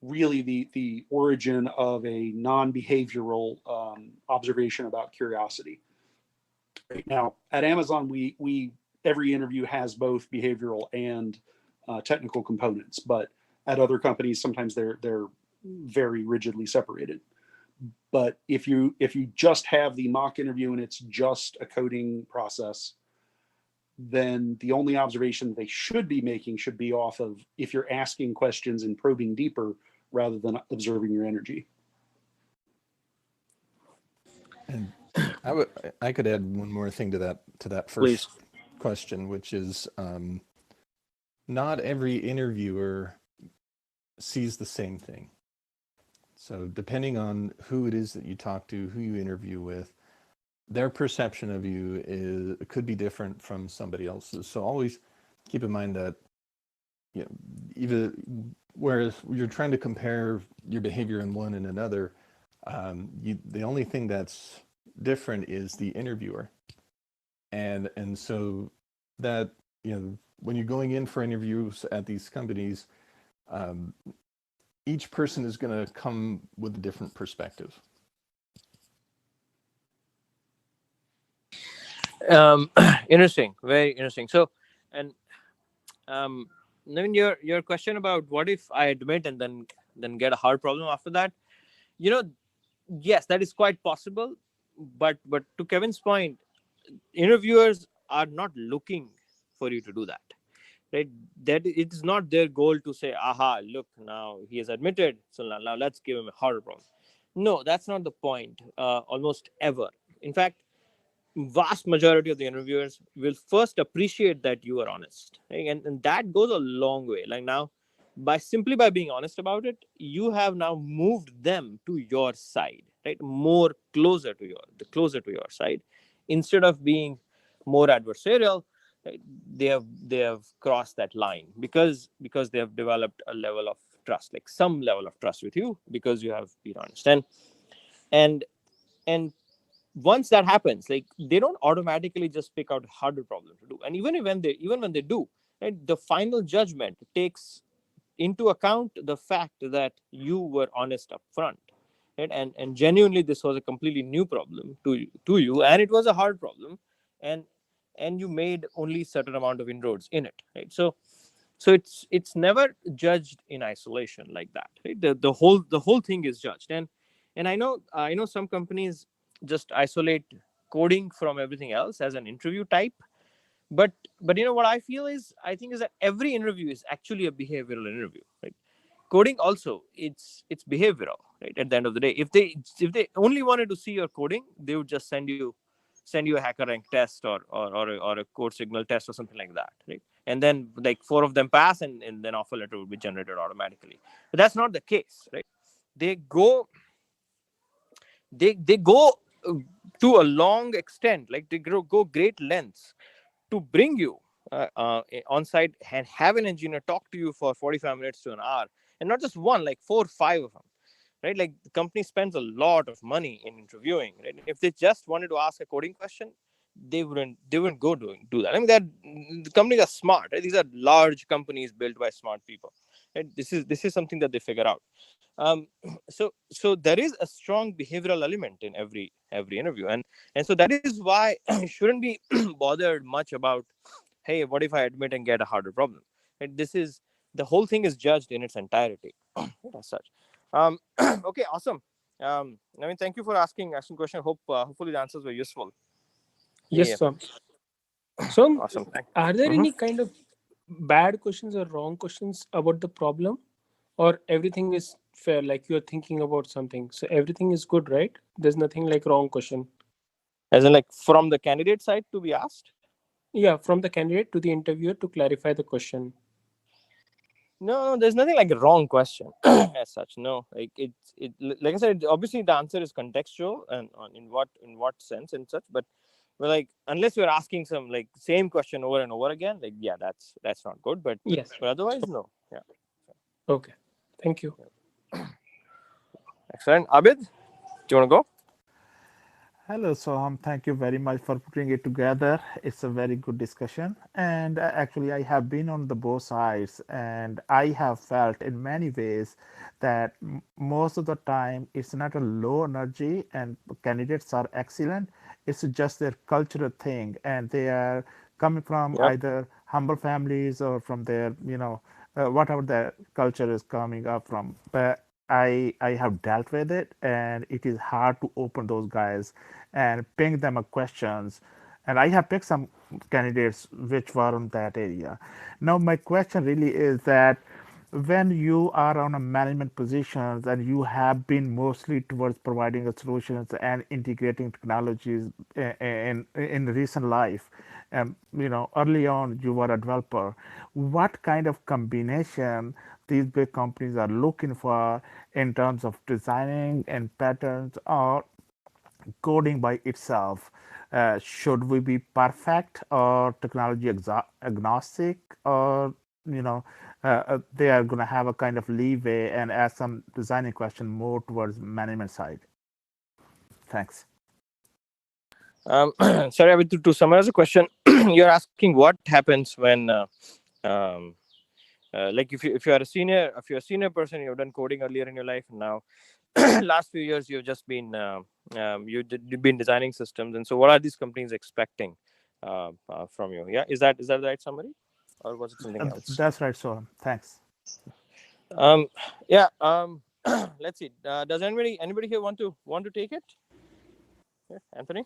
really the origin of a non-behavioral observation about curiosity. Right now at Amazon, we every interview has both behavioral and technical components, but at other companies sometimes they're very rigidly separated. But if you just have the mock interview and it's just a coding process, then the only observation they should be making should be off of if you're asking questions and probing deeper rather than observing your energy. And I could add one more thing to that first Please. question, which is not every interviewer sees the same thing. So depending on who it is that you talk to, who you interview with, their perception of you could be different from somebody else's. So always keep in mind that even whereas you're trying to compare your behavior in one and another, the only thing that's different is the interviewer, and so that when you're going in for interviews at these companies, each person is going to come with a different perspective. Interesting, very interesting. So, and Navin, your question about what if I admit and then get a hard problem after that, yes, that is quite possible. But to Kevin's point, interviewers are not looking for you to do that, right? That it is not their goal to say, aha, look, now he has admitted, so now let's give him a harder problem. No, that's not the point. Almost ever. In fact, vast majority of the interviewers will first appreciate that you are honest, right? And that goes a long way. Like now, simply by being honest about it, you have now moved them to your side, right? Closer to your side, instead of being more adversarial. Right? They have crossed that line because they have developed a level of trust, like some level of trust with you, because you have been honest. And once that happens, like, they don't automatically just pick out a harder problem to do. And even when they do, right, the final judgment takes into account the fact that you were honest up front, right? And genuinely this was a completely new problem to you, and it was a hard problem, and you made only certain amount of inroads in it, right? So it's never judged in isolation like that, right? The whole thing is judged. And I know some companies just isolate coding from everything else as an interview type, but what I think is that every interview is actually a behavioral interview, right? Coding also, it's behavioral, right? At the end of the day, if they only wanted to see your coding, they would just send you a HackerRank test or a code signal test or something like that, right? And then like 4 of them pass, and then offer letter will be generated automatically. But that's not the case, right? They go to a long extent, like they go great lengths to bring you on site and have an engineer talk to you for 45 minutes to an hour, and not just one, like 4 or 5 of them, right? Like the company spends a lot of money in interviewing, right? If they just wanted to ask a coding question, they wouldn't go do that. I mean, that the companies are smart, right? These are large companies built by smart people, right? This is something that they figure out. um, so there is a strong behavioral element in every interview, and so that is why you shouldn't be bothered much about, hey, what if I admit and get a harder problem, and this is the whole thing is judged in its entirety as such. Okay, awesome. I mean, thank you for asking question. Hopefully the answers were useful. Yes, Yeah, Swam. So, awesome. are there Mhm. any kind of bad questions or wrong questions about the problem, or everything is fair? Like you're thinking about something, so everything is good, right? There's nothing like wrong question. As in, like, from the candidate side to be asked. Yeah, from the candidate to the interviewer to clarify the question. No, there's nothing like a wrong question as such. No, like like I said, obviously the answer is contextual and on in what sense and such. But like, unless you're asking some like same question over and over again, like, yeah, that's not good. But Yes. but otherwise, no. Yeah, Okay. Thank you. excellent. Abid, do you want to go? Hello, Soham. Thank you very much for putting it together. It's a very good discussion. And actually, I have been on the both sides, and I have felt in many ways that most of the time it's not a low energy, and candidates are excellent. It's just their cultural thing, and they are coming from Yep. either humble families or from their, whatever their culture is coming up from. But I have dealt with it, and it is hard to open those guys and ping them a questions. And I have picked some candidates which were on that area. Now my question really is that when you are on a management positions and you have been mostly towards providing a solutions and integrating technologies in recent life, early on you were a developer, what kind of combination these big companies are looking for in terms of designing and patterns or coding by itself? Should we be perfect or technology agnostic, or you know they are going to have a kind of leeway and ask some designing question more towards management side? Thanks. Sorry, Abid, to summarize the question, you're asking what happens when, um, like, if you're a senior person, you've done coding earlier in your life, and now last few years you've just been you've been designing systems, and so what are these companies expecting from you? Yeah, is that the right summary, or was it something else? That's right, so thanks. um yeah. Let's see, does anybody here want to take it? Yeah, Anthony.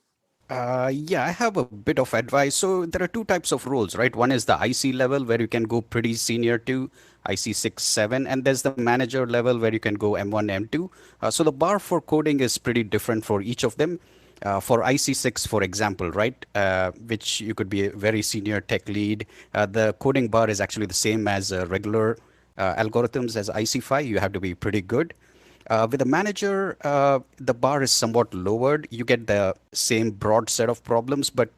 Yeah, I have a bit of advice. So there are two types of roles, right? One is the IC level where you can go pretty senior to IC 6, 7, and there's the manager level where you can go M1, M2. So the bar for coding is pretty different for each of them. For IC6, for example, right, which you could be a very senior tech lead, the coding bar is actually the same as regular algorithms as IC5. You have to be pretty good. With a manager, the bar is somewhat lowered. You get the same broad set of problems, but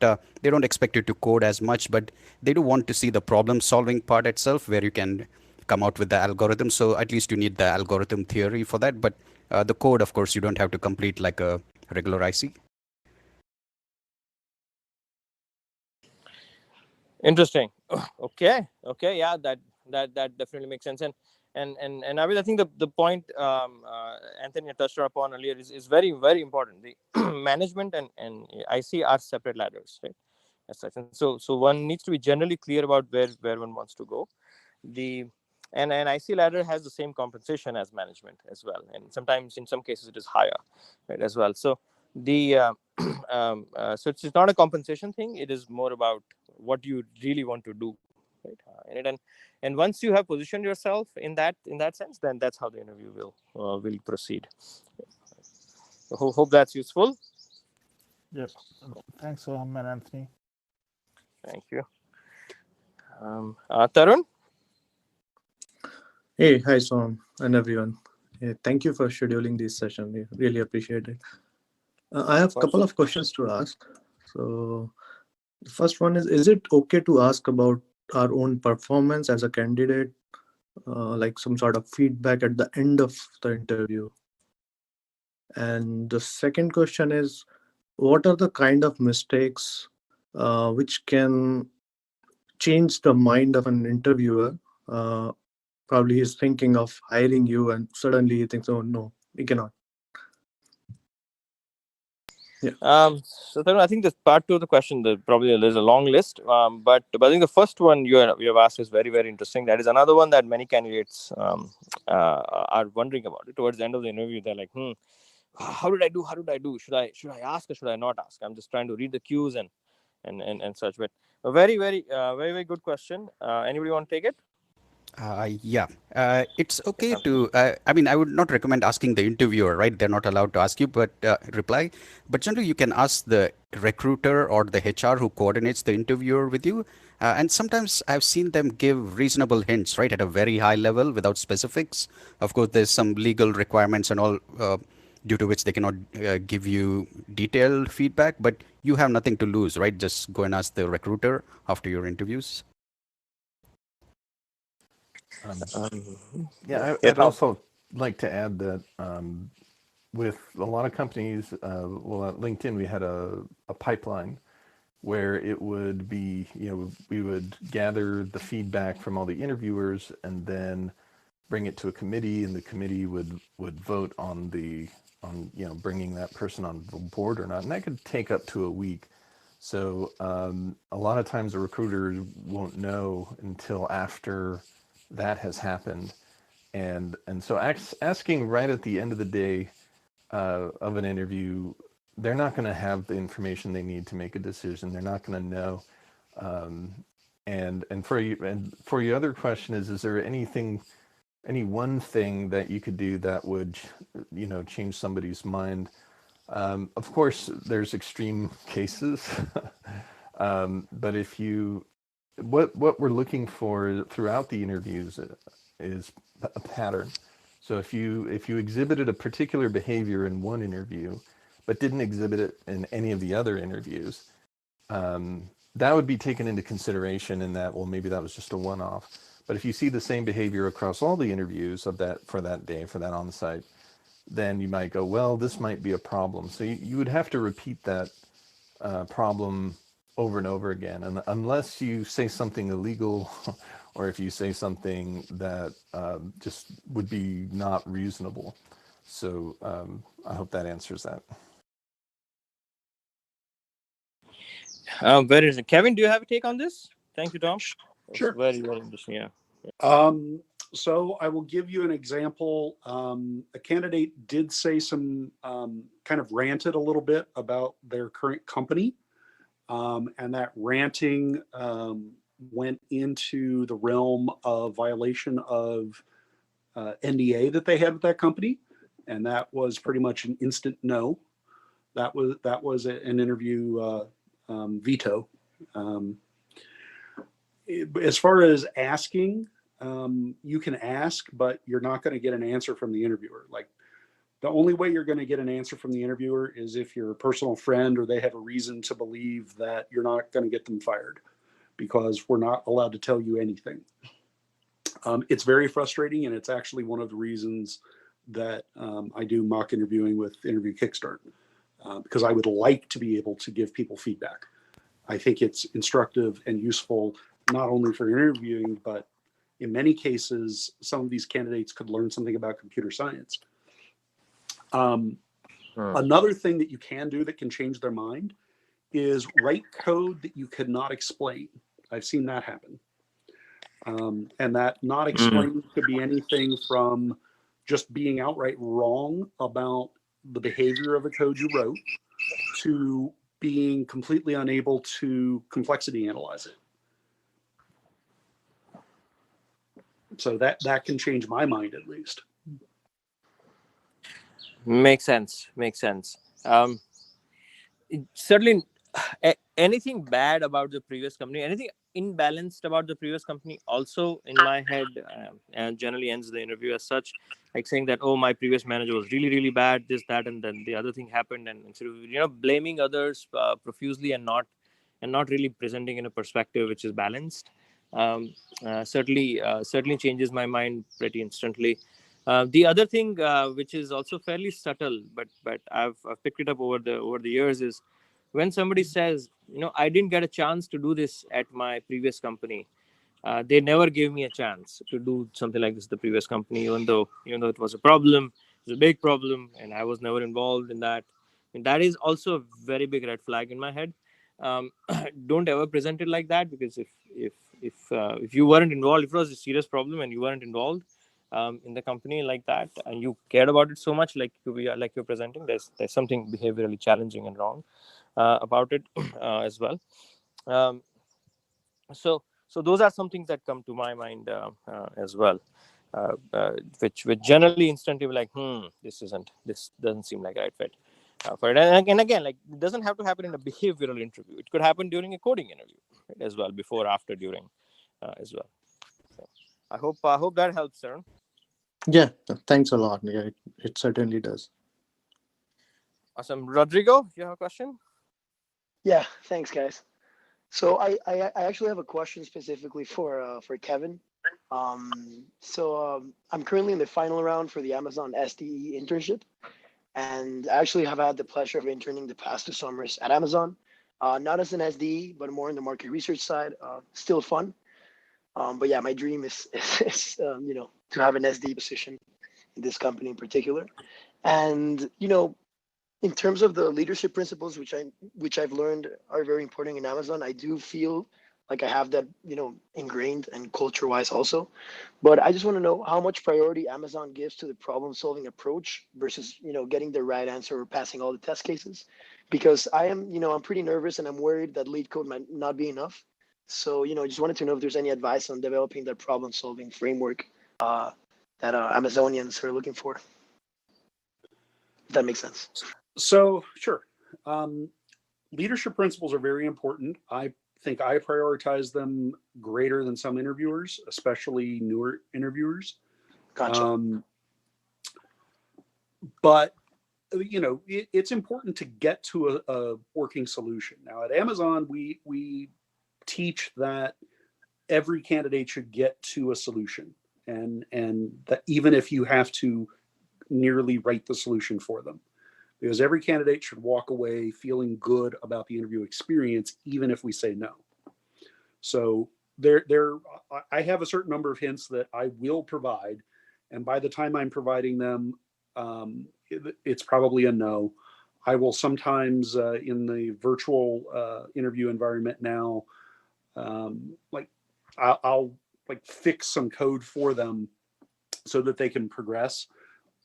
they don't expect you to code as much. But they do want to see the problem-solving part itself, where you can come out with the algorithm. So at least you need the algorithm theory for that. But the code, of course, you don't have to complete like a regular IC. Interesting. Okay, yeah, that definitely makes sense. And I mean, I think the point Anthony touched upon earlier is very, very important. The management and IC are separate ladders, right, as such. And so one needs to be generally clear about where one wants to go. The and IC ladder has the same compensation as management as well, and sometimes in some cases it is higher, right, as well. So the so it's not a compensation thing. It is more about what you really want to do, right, in it. And once you have positioned yourself in that sense, then that's how the interview will proceed. So hope that's useful. Yep. Thanks, Soham and Anthony. Thank you. Tarun. Hey, hi, Som, and everyone. Thank you for scheduling this session. We really appreciate it. I have Of a couple course. of questions to ask. So, the first one is it okay to ask about our own performance as a candidate, like some sort of feedback at the end of the interview? And the second question is, what are the kind of mistakes which can change the mind of an interviewer? Probably he's thinking of hiring you, and suddenly he thinks, "Oh no, we cannot." Yeah. So I think this part two of the question, probably there's a long list. But I think the first one you have asked is very, very interesting. That is another one that many candidates are wondering about. Towards the end of the interview, they're like, how did I do? How did I do? Should I ask or should I not ask? I'm just trying to read the cues and such. But a very, very, very, very good question. Anybody want to take it? Yeah, it's okay to. I mean, I would not recommend asking the interviewer, right? They're not allowed to ask you, but reply. But generally, you can ask the recruiter or the HR who coordinates the interviewer with you. And sometimes I've seen them give reasonable hints, right, at a very high level without specifics. Of course, there's some legal requirements and all, due to which they cannot give you detailed feedback. But you have nothing to lose, right? Just go and ask the recruiter after your interviews. Yeah, Yeah, I'd Tom. also like to add that with a lot of companies, well, at LinkedIn, we had a pipeline where it would be, we would gather the feedback from all the interviewers and then bring it to a committee, and the committee would vote on bringing that person on the board or not, and that could take up to a week. So a lot of times the recruiters won't know until after that has happened, and so asking right at the end of the day of an interview, they're not going to have the information they need to make a decision. They're not going to know. And for your other question is there any one thing that you could do that would change somebody's mind? Of course, there's extreme cases, but what we're looking for throughout the interviews is a pattern. So if you exhibited a particular behavior in one interview, but didn't exhibit it in any of the other interviews, that would be taken into consideration in that, well, maybe that was just a one-off. But if you see the same behavior across all the interviews for that day, for that on-site, then you might go, well, this might be a problem. So you would have to repeat that problem over and over again. And unless you say something illegal or if you say something that just would be not reasonable. So I hope that answers that. Very interesting. Kevin, do you have a take on this? Thank you, Tom. Sure. Very, very interesting. Yeah. So I will give you an example. A candidate did say some kind of ranted a little bit about their current company. And that ranting went into the realm of violation of NDA that they had with that company. And that was pretty much an instant no. That was an interview veto. As far as asking, you can ask, but you're not going to get an answer from the interviewer. Like, the only way you're going to get an answer from the interviewer is if you're a personal friend or they have a reason to believe that you're not going to get them fired, because we're not allowed to tell you anything. It's very frustrating, and it's actually one of the reasons that I do mock interviewing with Interview Kickstart, because I would like to be able to give people feedback. I think it's instructive and useful, not only for interviewing, but in many cases, some of these candidates could learn something about computer science. Another thing that you can do that can change their mind is write code that you could not explain. I've seen that happen. And that not explained could be anything from just being outright wrong about the behavior of a code you wrote to being completely unable to complexity analyze it. So that can change my mind, at least. Makes sense. Certainly, anything bad about the previous company, anything imbalanced about the previous company, also in my head, and generally ends the interview as such, like saying that, oh, my previous manager was really, really bad, this, that, and then the other thing happened, and instead of blaming others profusely and not really presenting in a perspective which is balanced, certainly changes my mind pretty instantly. The other thing, which is also fairly subtle, but I've picked it up over the years, is when somebody says, I didn't get a chance to do this at my previous company. They never gave me a chance to do something like this at the previous company, even though it was a problem, it was a big problem, and I was never involved in that. And that is also a very big red flag in my head. Don't ever present it like that, because if you weren't involved, if it was a serious problem and you weren't involved in the company like that, and you cared about it so much, like you're presenting, there's something behaviorally challenging and wrong about it as well. Um, so those are some things that come to my mind as well, which generally instinctively like, this doesn't seem like a right fit for it. And again, like, it doesn't have to happen in a behavioral interview. It could happen during a coding interview, right, as well, before, after, during, as well. So I hope that helps, Aaron. Yeah, thanks a lot. Yeah, it certainly does. Awesome. Rodrigo, you have a question? Yeah, thanks, guys. So I actually have a question specifically for Kevin. I'm currently in the final round for the Amazon SDE internship, and I actually have had the pleasure of interning the past 2 summers at Amazon, not as an SDE, but more in the market research side. Still fun, but yeah, my dream is to have an SDE position in this company in particular, and in terms of the leadership principles, which I've learned are very important in Amazon, I do feel like I have that ingrained and culture wise also. But I just want to know how much priority Amazon gives to the problem solving approach versus getting the right answer or passing all the test cases, because I'm pretty nervous and I'm worried that lead code might not be enough. So just wanted to know if there's any advice on developing that problem solving framework that Amazonians are looking for. If that makes sense. So sure. Leadership principles are very important. I think I prioritize them greater than some interviewers, especially newer interviewers. Gotcha. But it's important to get to a working solution. Now at Amazon, we teach that every candidate should get to a solution, and that even if you have to nearly write the solution for them, because every candidate should walk away feeling good about the interview experience, even if we say no. So I have a certain number of hints that I will provide, and by the time I'm providing them, it's probably a no. I will sometimes in the virtual interview environment now, I'll like fix some code for them so that they can progress.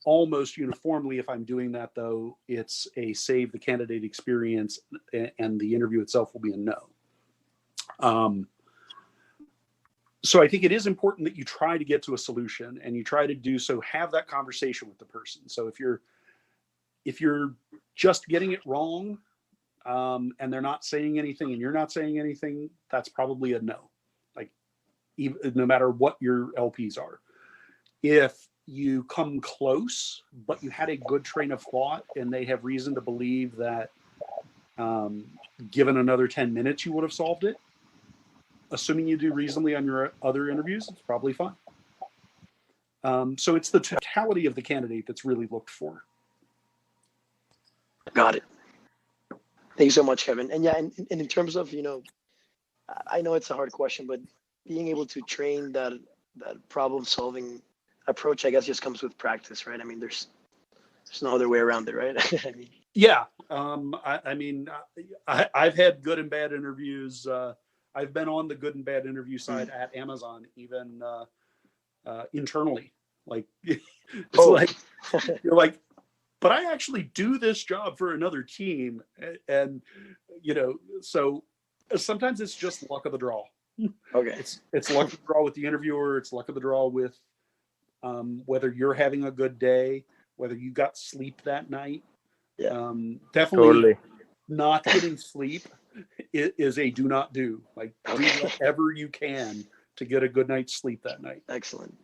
Almost uniformly, if I'm doing that, though, it's a save the candidate experience, and the interview itself will be a no. So I think it is important that you try to get to a solution, and you try to do so, have that conversation with the person. So if you're just getting it wrong, and they're not saying anything and you're not saying anything, that's probably a no. Like, even, no matter what your LPs are. If you come close, but you had a good train of thought and they have reason to believe that given another 10 minutes, you would have solved it, assuming you do reasonably on your other interviews, it's probably fine. So it's the totality of the candidate that's really looked for. Got it. Thank you so much, Kevin. And yeah, and in terms of, I know it's a hard question, but being able to train that problem solving approach, I guess, just comes with practice, right? I mean, there's no other way around it, right? I mean, yeah. I've had good and bad interviews. I've been on the good and bad interview side at Amazon, even internally. Like, it's like, you're like, but I actually do this job for another team. And, so sometimes it's just luck of the draw. Okay. It's luck of the draw with the interviewer. It's luck of the draw with whether you're having a good day, whether you got sleep that night. Yeah. Definitely Totally. Not getting sleep is a do not do. Like, do whatever you can to get a good night's sleep that night. Excellent.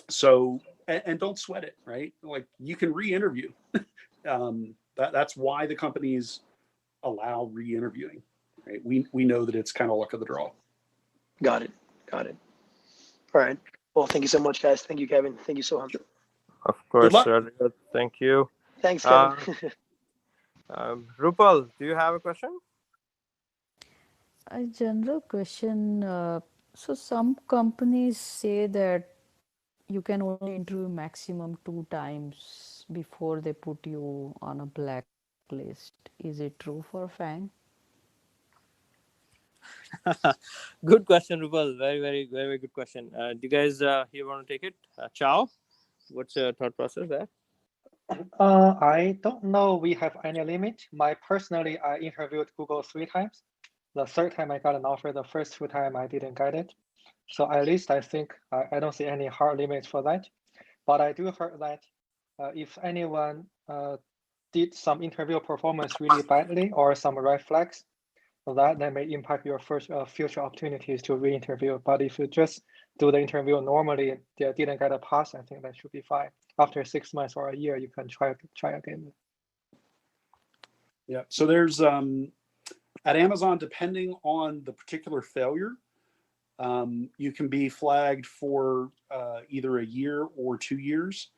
So, and don't sweat it, right? Like, you can re-interview. That's why the companies allow re-interviewing, right? We know that it's kind of luck of the draw. Got it. All right. Well, thank you so much, guys. Thank you, Kevin. Thank you, Soham. Of Good course, luck. thank you. Thanks, Kevin. Rupal, do you have a question? A general question. So some companies say that you can only interview maximum 2 times before they put you on a blacklist. Is it true for FAANG? Good question, Rupal. Very good question. Do you guys here want to take it? Chow, what's your thought process there? I don't know we have any limit. Personally, I interviewed Google 3 times. The third time I got an offer, the first 2 times I didn't get it. So at least I think I don't see any hard limits for that. But I do heard that if anyone did some interview performance really badly or some red flags, that may impact your future opportunities to re-interview. But if you just do the interview normally, they didn't get a pass, I think that should be fine. After 6 months or a year, you can try again. Yeah. So there's at Amazon, depending on the particular failure, you can be flagged for either a year or 2 years.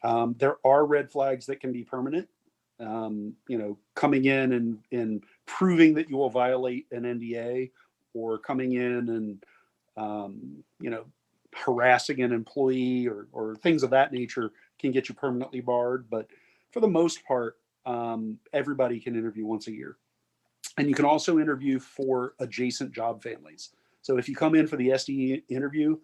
There are red flags that can be permanent. Coming in and proving that you will violate an NDA, or coming in and harassing an employee or things of that nature can get you permanently barred. But for the most part, everybody can interview once a year. And you can also interview for adjacent job families. So if you come in for the SDE interview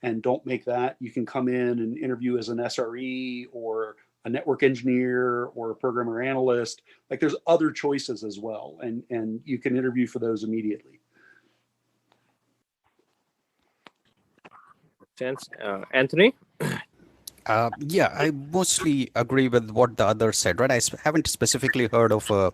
and don't make that, you can come in and interview as an SRE or a network engineer or a programmer analyst. Like, there's other choices as well, and you can interview for those immediately. Sense. Anthony? Yeah, I mostly agree with what the others said, right? Haven't specifically heard of a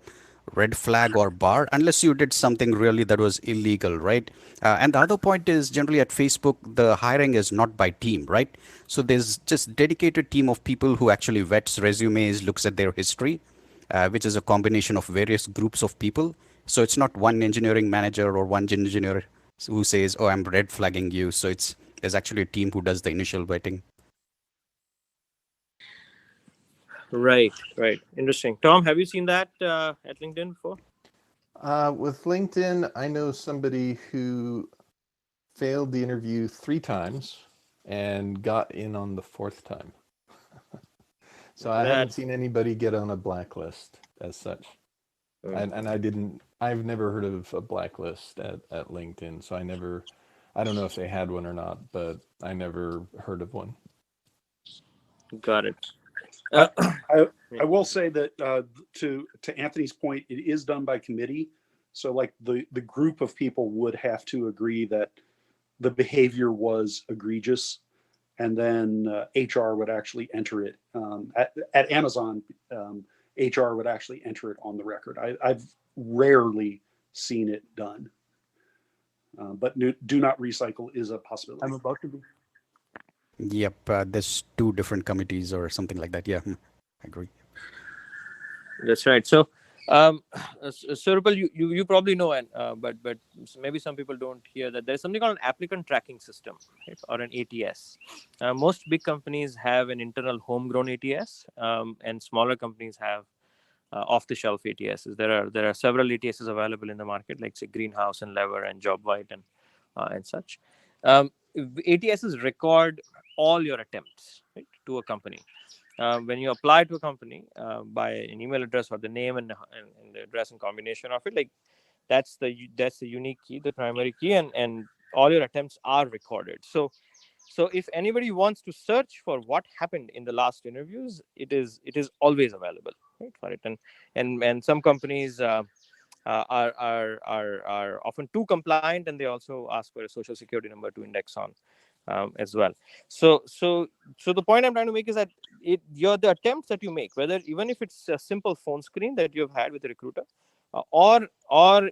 red flag or bar unless you did something really that was illegal, right? And the other point is, generally at Facebook, the hiring is not by team, right? So there's just dedicated team of people who actually vets resumes, looks at their history, which is a combination of various groups of people. So it's not one engineering manager or one engineer who says, "Oh, I'm red flagging you." So there's actually a team who does the initial vetting. Right. Interesting. Tom, have you seen that at LinkedIn before? With LinkedIn, I know somebody who failed the interview 3 times and got in on the 4th time. So I haven't seen anybody get on a blacklist as such. And I've never heard of a blacklist at LinkedIn. So I don't know if they had one or not, but I never heard of one. Got it. I will say that to Anthony's point, it is done by committee. So like the group of people would have to agree that the behavior was egregious, and then HR would actually enter it. At Amazon, HR would actually enter it on the record. I've rarely seen it done, but do not recycle is a possibility. I'm about to be. Yep, there's 2 different committees or something like that. Yeah, I agree. That's right. So, Rupal, you probably know, and but maybe some people don't hear that there's something called an applicant tracking system, right? Or an ATS. Most big companies have an internal homegrown ATS, and smaller companies have off-the-shelf ATSs. There are several ATSs available in the market, like say Greenhouse and Lever and JobVite and such. ATSs record all your attempts, right, to a company. When you apply to a company by an email address or the name and the address and combination of it, like that's the unique key, the primary key, and all your attempts are recorded. So if anybody wants to search for what happened in the last interviews, it is always available, right, for it. And some companies are often too compliant, and they also ask for a social security number to index on as well. So the point I'm trying to make is that the attempts that you make, whether even if it's a simple phone screen that you've had with a recruiter, or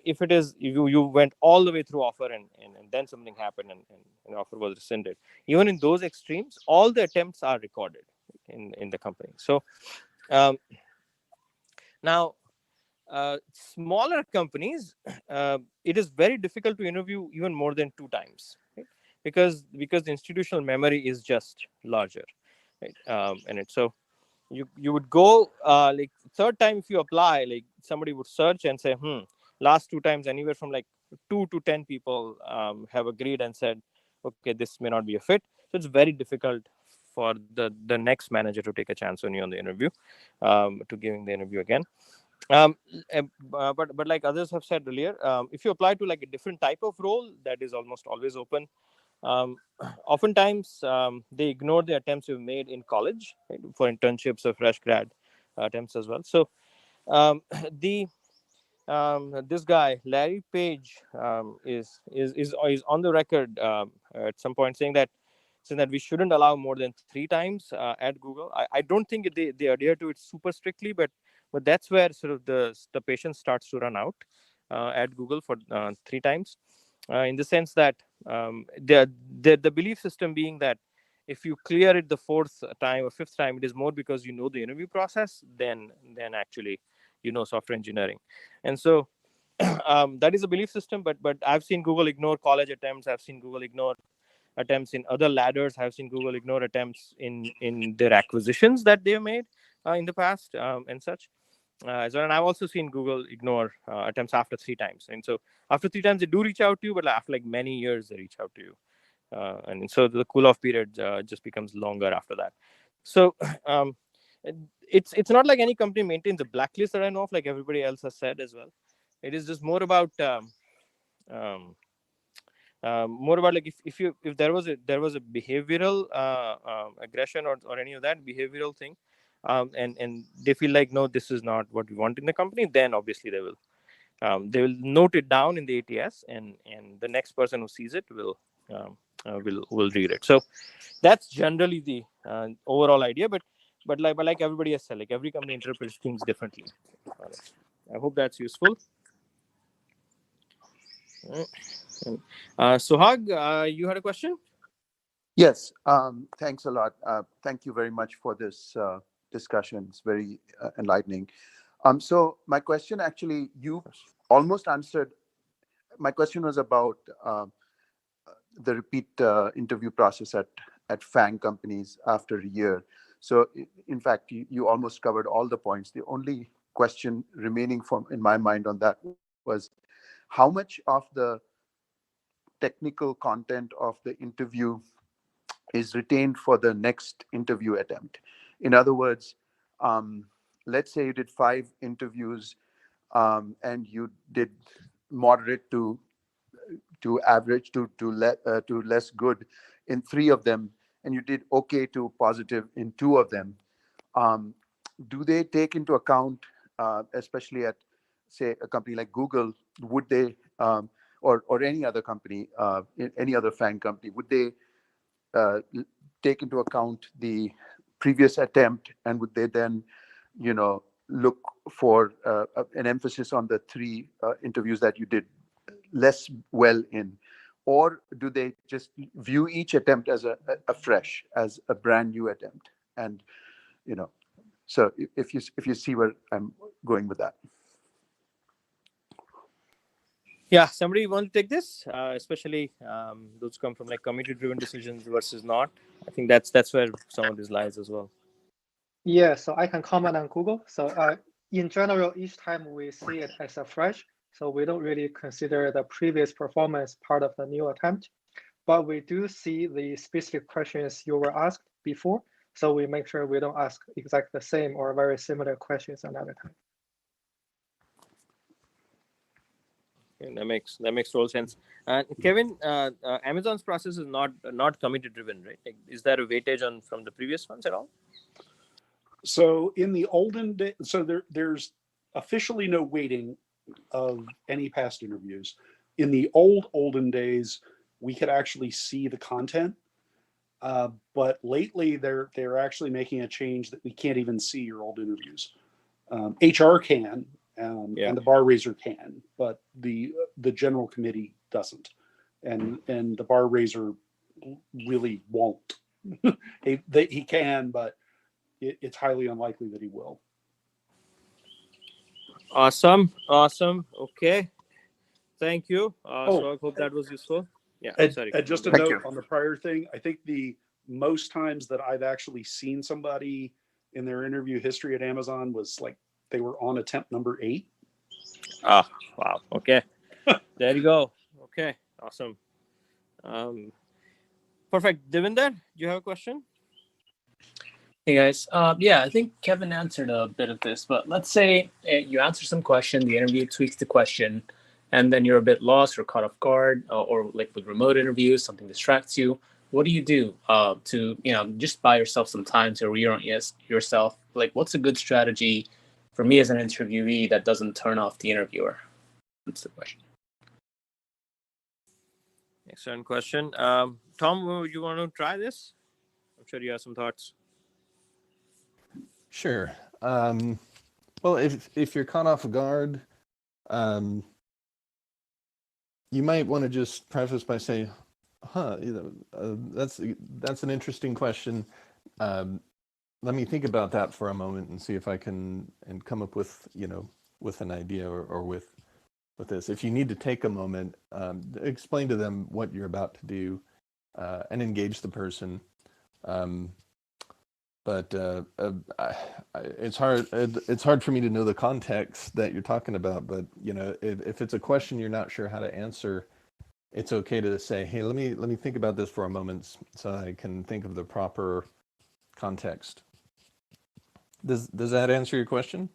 if it is you went all the way through offer and then something happened and an offer was rescinded, even in those extremes, all the attempts are recorded in the company. So now smaller companies, it is very difficult to interview even more than 2 times, right? because the institutional memory is just larger, right? And it's so you would go like third time if you apply, like somebody would search and say, last two times anywhere from like 2 to 10 people have agreed and said, okay, this may not be a fit. So it's very difficult for the next manager to take a chance on you on the interview, to giving the interview again. um but like others have said earlier, if you apply to like a different type of role that is almost always open, um, oftentimes they ignore the attempts you've made in college, right, for internships or fresh grad attempts as well. So um, the this guy Larry Page is on the record at some point saying that we shouldn't allow more than three times at Google. I don't think they adhere to it super strictly, but that's where sort of the patience starts to run out at Google for three times, in the sense that the belief system being that if you clear it the fourth time or fifth time, it is more because you know the interview process than actually software engineering. And so that is a belief system, but I've seen Google ignore college attempts. I've seen Google ignore attempts in other ladders. I've seen Google ignore attempts in their acquisitions that they've made in the past, and such. And I've also seen Google ignore attempts after three times. And so after three times, they do reach out to you, but after like many years, they reach out to you. And so the cool off period just becomes longer after that. So um, it's not like any company maintains a blacklist that I know of, like everybody else has said as well. It is just um, more about like if there was a behavioral aggression or any of that behavioral thing, and they feel like, no, this is not what we want in the company, then obviously they will note it down in the ATS, and the next person who sees it will read it. So that's generally the overall idea. But like everybody has said, like every company interprets things differently. I hope that's useful. Sohag, you had a question? Yes, thanks a lot. Thank you very much for this discussion. It's very enlightening. So my question, actually, you almost answered. My question was about the repeat interview process at FAANG companies after a year. So in fact, you almost covered all the points. The only question remaining in my mind on that was, how much of the technical content of the interview is retained for the next interview attempt? In other words, let's say you did 5 interviews, and you did moderate to average to less good in 3 of them, and you did okay to positive in 2 of them. Um, do they take into account, especially at, say, a company like Google, would they, or any other company, any other FAANG company, would they uh, take into account the previous attempt, and would they then, look for an emphasis on the 3 interviews that you did less well in? Or do they just view each attempt as a fresh, as a brand new attempt? And so if you see where I'm going with that. Yeah, somebody want to take this, especially those come from like committee-driven decisions versus not. I think that's where some of this lies as well. Yeah, so I can comment on Google. So in general, each time we see it as a fresh, so we don't really consider the previous performance part of the new attempt, but we do see the specific questions you were asked before. So we make sure we don't ask exactly the same or very similar questions another time. And that makes total sense. Kevin, Amazon's process is not committee-driven, right? Like, is there a weightage on from the previous ones at all? So in the olden days, so there's officially no weighting of any past interviews. In the olden days, we could actually see the content, but lately they're actually making a change that we can't even see your old interviews. HR can, and the bar raiser can, but the general committee doesn't, and the bar raiser really won't. he can, but it's highly unlikely that he will. Awesome. Okay. Thank you. So I hope that was useful. Yeah, And, sorry. and just a Thank note you. on the prior thing, I think the most times that I've actually seen somebody in their interview history at Amazon was like they were on attempt number 8. Ah, wow. Okay. There you go. Okay. Awesome. Perfect. Devinder, do you have a question? Hey guys, yeah, I think Kevin answered a bit of this, but let's say you answer some question, the interview tweaks the question, and then you're a bit lost or caught off guard, or like with remote interviews, something distracts you. What do you do to, just buy yourself some time to reorient yourself? Like, what's a good strategy for me as an interviewee that doesn't turn off the interviewer? That's the question. Excellent question. Tom, you want to try this? I'm sure you have some thoughts. Sure. Well, if you're caught off guard, you might want to just preface by saying, that's an interesting question. Let me think about that for a moment and see if I can come up with with an idea or with this. If you need to take a moment, explain to them what you're about to do, and engage the person. But it's hard. It's hard for me to know the context that you're talking about. But if it's a question you're not sure how to answer, it's okay to say, "Hey, let me think about this for a moment, so I can think of the proper context." Does that answer your question?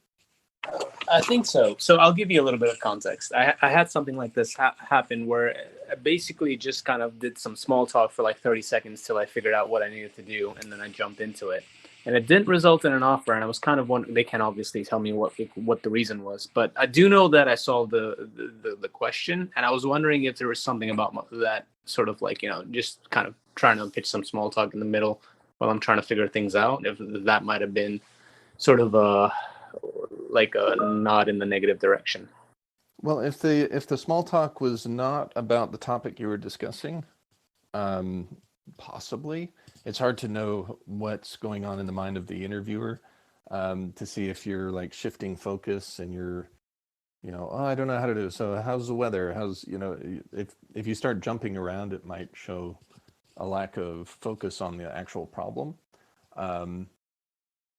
I think so. So I'll give you a little bit of context. I had something like this happen where I basically just kind of did some small talk for like 30 seconds till I figured out what I needed to do, and then I jumped into it. And it didn't result in an offer, and I was kind of wondering, they can obviously tell me what the reason was, but I do know that I solved the question, and I was wondering if there was something about that sort of like, just kind of trying to pitch some small talk in the middle while I'm trying to figure things out, if that might have been sort of like a nod in the negative direction. Well, if the small talk was not about the topic you were discussing, possibly. It's hard to know what's going on in the mind of the interviewer, to see if you're like shifting focus and you're, oh, I don't know how to do it. So how's the weather? If you start jumping around, it might show a lack of focus on the actual problem.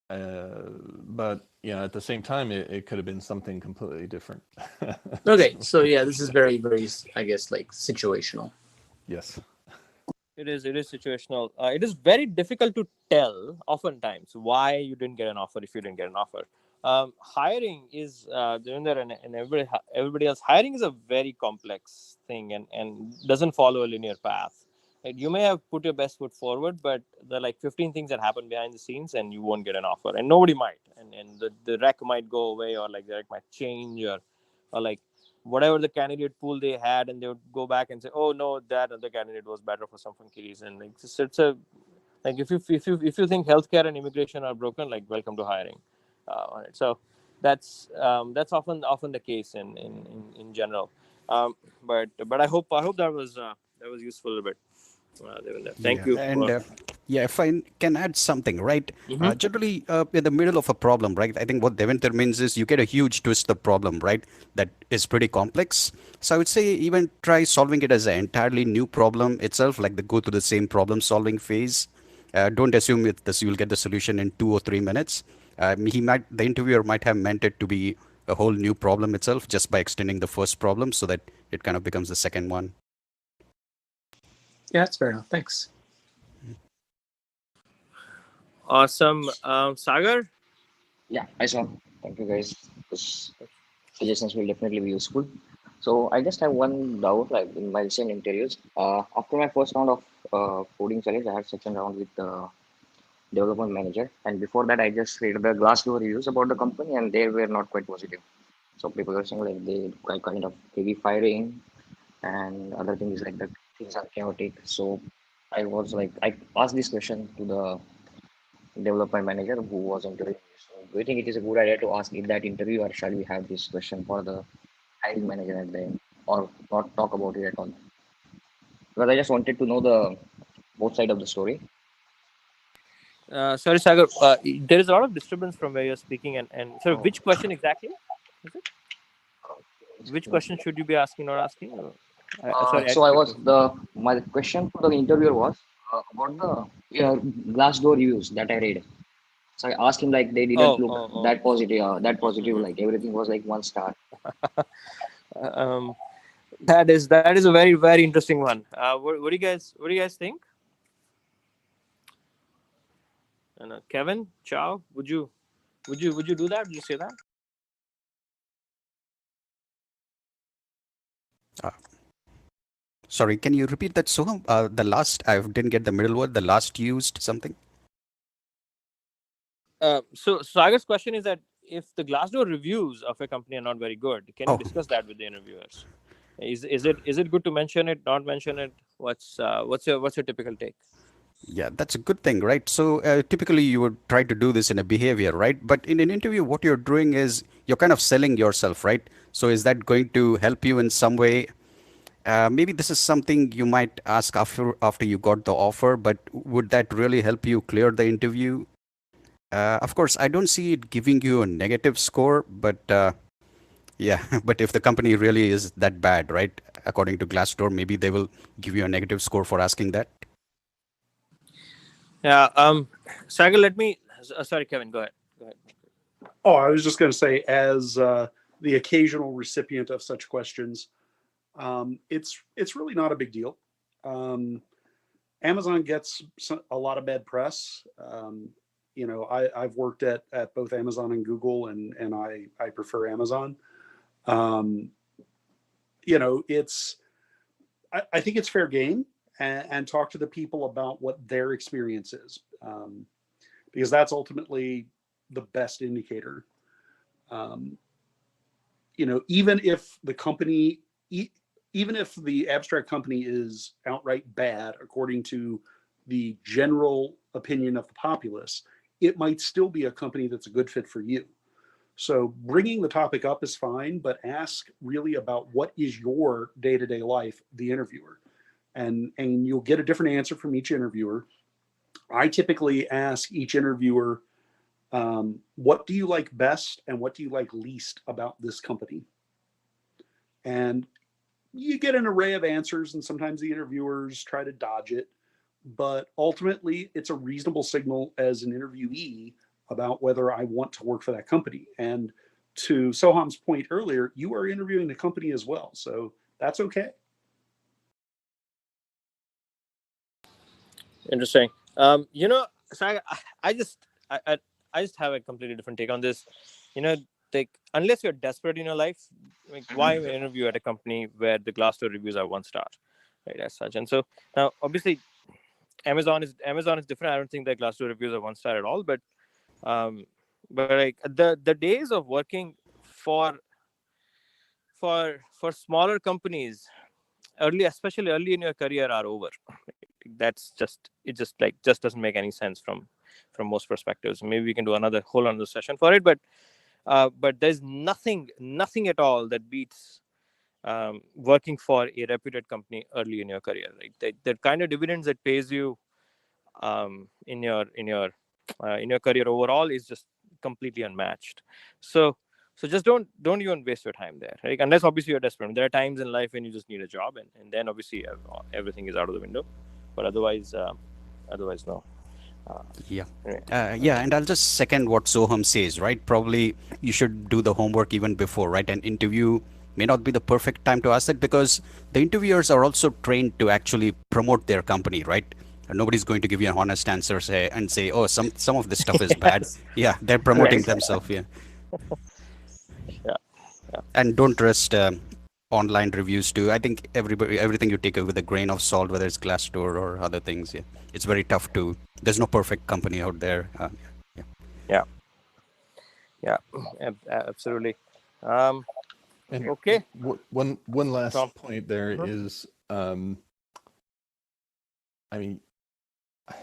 But at the same time, it could have been something completely different. Okay, so yeah, this is very, very, I guess, like situational. Yes. It is situational. It is very difficult to tell oftentimes why you didn't get an offer if you didn't get an offer. Hiring is and everybody else. Hiring is a very complex thing and doesn't follow a linear path. You may have put your best foot forward, but there are like 15 things that happen behind the scenes, and you won't get an offer, and nobody might, and the rec might go away, or like the rec might change, or like whatever the candidate pool they had, and they would go back and say, oh no, that other candidate was better for some funky reason. Like it's a like if you think healthcare and immigration are broken, like welcome to hiring. So that's often the case in general. But I hope that was useful a bit. Thank Yeah, you. and if I can add something, right? Mhm. Generally, in the middle of a problem, right? I think what Deventer means is you get a huge twist of problem, right? That is pretty complex. So I would say even try solving it as an entirely new problem itself, like go through the same problem solving phase. Don't assume you'll get the solution in 2 or 3 minutes. The interviewer might have meant it to be a whole new problem itself just by extending the first problem so that it kind of becomes the second one. Yeah, that's fair enough. Thanks. Awesome. Sagar? Yeah, I saw. Thank you guys. Those suggestions will definitely be useful. So I just have one doubt, like in my recent interviews. After my first round of coding challenge, I had second round with the development manager, and before that, I just read the Glassdoor reviews about the company, and they were not quite positive. So people were saying like they like kind of heavy firing, and other things like that. Things are chaotic. So I was like, I asked this question to the development manager who was interviewing me. So do you think it is a good idea to ask in that interview, or shall we have this question for the hiring manager at the end, or not talk about it at all? Because I just wanted to know the both side of the story. Sorry, Sagar. There is a lot of disturbance from where you're speaking, and so which question exactly is it? Which question should you be asking or asking? Sorry, I So didn't I get was to. my question for the interviewer was about the Glassdoor reviews that I read. So I asked him like they didn't Oh, look oh, oh. that positive, Mhm. like everything was like 1 star. um, that is a very interesting one. What do you guys think? And Kevin, Chow, would you do that? Would you say that? Uh, Sorry, can you repeat that, Soham? The last, I didn't get the middle word. The last used something. So I guess question is that if the Glassdoor reviews of a company are not very good, can you Oh, discuss that with the interviewers? Is it good to mention it, not mention it? What's your typical take? yeah, that's a good thing, right? So typically you would try to do this in a behavior, right? But in an interview, what you're doing is you're kind of selling yourself, right? So is that going to help you in some way? Maybe this is something you might ask after you got the offer, but would that really help you clear the interview? Of course, I don't see it giving you a negative score, but yeah, but if the company really is that bad, right? According to Glassdoor, maybe they will give you a negative score for asking that. Yeah. Sagar, sorry, Kevin, go ahead. Go ahead. Oh, I was just going to say, as the occasional recipient of such questions, it's really not a big deal. Amazon gets a lot of bad press. I've worked at both Amazon and Google, and I prefer Amazon. Um, it's I think it's fair game, and talk to the people about what their experience is, because that's ultimately the best indicator. Um, even if the company, even if the abstract company is outright bad according to the general opinion of the populace, it might still be a company that's a good fit for you. So bringing the topic up is fine, but ask really about what is your day-to-day life, the interviewer, and you'll get a different answer from each interviewer. I typically ask each interviewer, what do you like best and what do you like least about this company? And you get an array of answers, and sometimes the interviewers try to dodge it. But ultimately, it's a reasonable signal as an interviewee about whether I want to work for that company. And to Soham's point earlier, you are interviewing the company as well. So that's okay. Interesting. So I just I just have a completely different take on this. You know, like unless you're desperate in your life, like why interview at a company where the Glassdoor reviews are 1 star, right? As such, and so now obviously Amazon is different. I don't think that Glassdoor reviews are 1 star at all. Um, but like the days of working for for smaller companies especially early in your career are over. That's just doesn't make any sense from most perspectives. Maybe we can do another session for it, but there's nothing at all that beats working for a reputed company early in your career. Right, the kind of dividends that pays you in your career overall is just completely unmatched. So just don't even waste your time there, right? Unless obviously you're desperate. There are times in life when you just need a job, and then obviously everything is out of the window. But otherwise no. uh, Yeah. anyway. Yeah, and I'll just second what Soham says, right? Probably you should do the homework even before, right? An interview may not be the perfect time to ask that because the interviewers are also trained to actually promote their company, right? And nobody's going to give you an honest answer say, oh, some of this stuff is bad. Yes. Yeah, they're promoting Right. themselves. Yeah, Yeah. Yeah. and don't trust online reviews too. I think everything you take with a grain of salt, whether it's Glassdoor or other things. Yeah, it's very tough to. There's no perfect company out there. Yeah. Yeah. Yeah. Absolutely. um And okay. one Tom. last point there Mhm. is, I mean,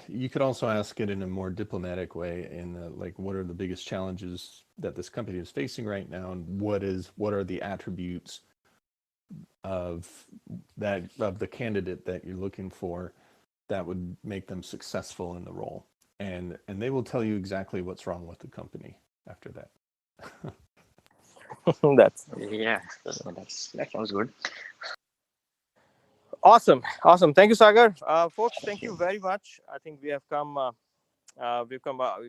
you could also ask it in a more diplomatic way, in like, what are the biggest challenges that this company is facing right now, and what are the attributes of the candidate that you're looking for that would make them successful in the role, and they will tell you exactly what's wrong with the company after that. That's Yeah, that sounds good. Awesome. Thank you, Sagar. Folks, thank you very much. I think we have come.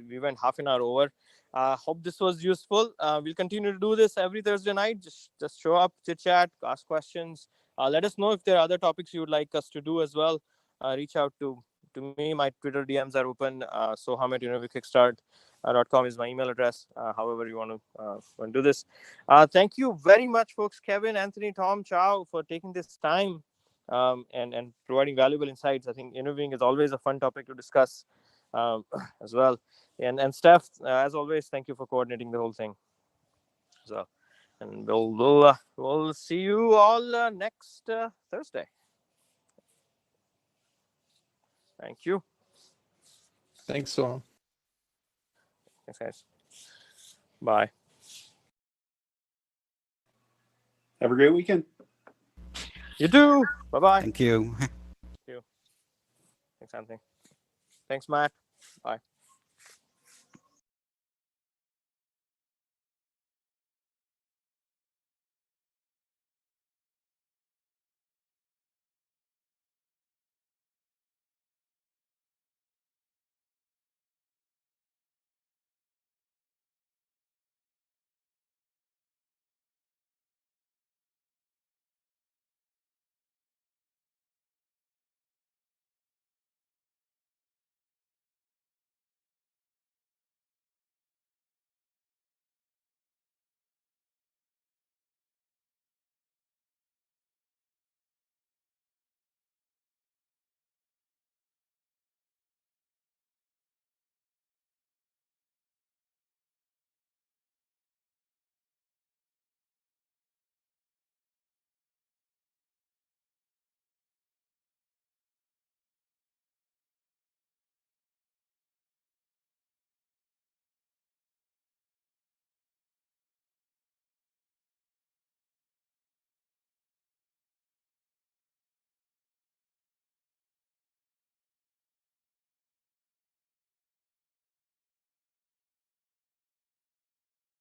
We went half an hour over. Hope this was useful. We'll continue to do this every Thursday night. Just show up, chit chat, ask questions. Let us know if there are other topics you would like us to do as well. Reach out to me. My Twitter DMs are open. soham@kickstart.com is my email address. However you want to do this. Thank you very much, folks. Kevin, Anthony, Tom, Chow, for taking this time and providing valuable insights. I think interviewing is always a fun topic to discuss as well. And Steph, as always, thank you for coordinating the whole thing as well. And we'll see you all next Thursday. Thank you. Thanks, Soham. Thanks, guys. Bye. Have a great weekend. You too. Bye-bye. Thank you. Thank you. Thanks, Anthony. Thanks, Matt. Bye.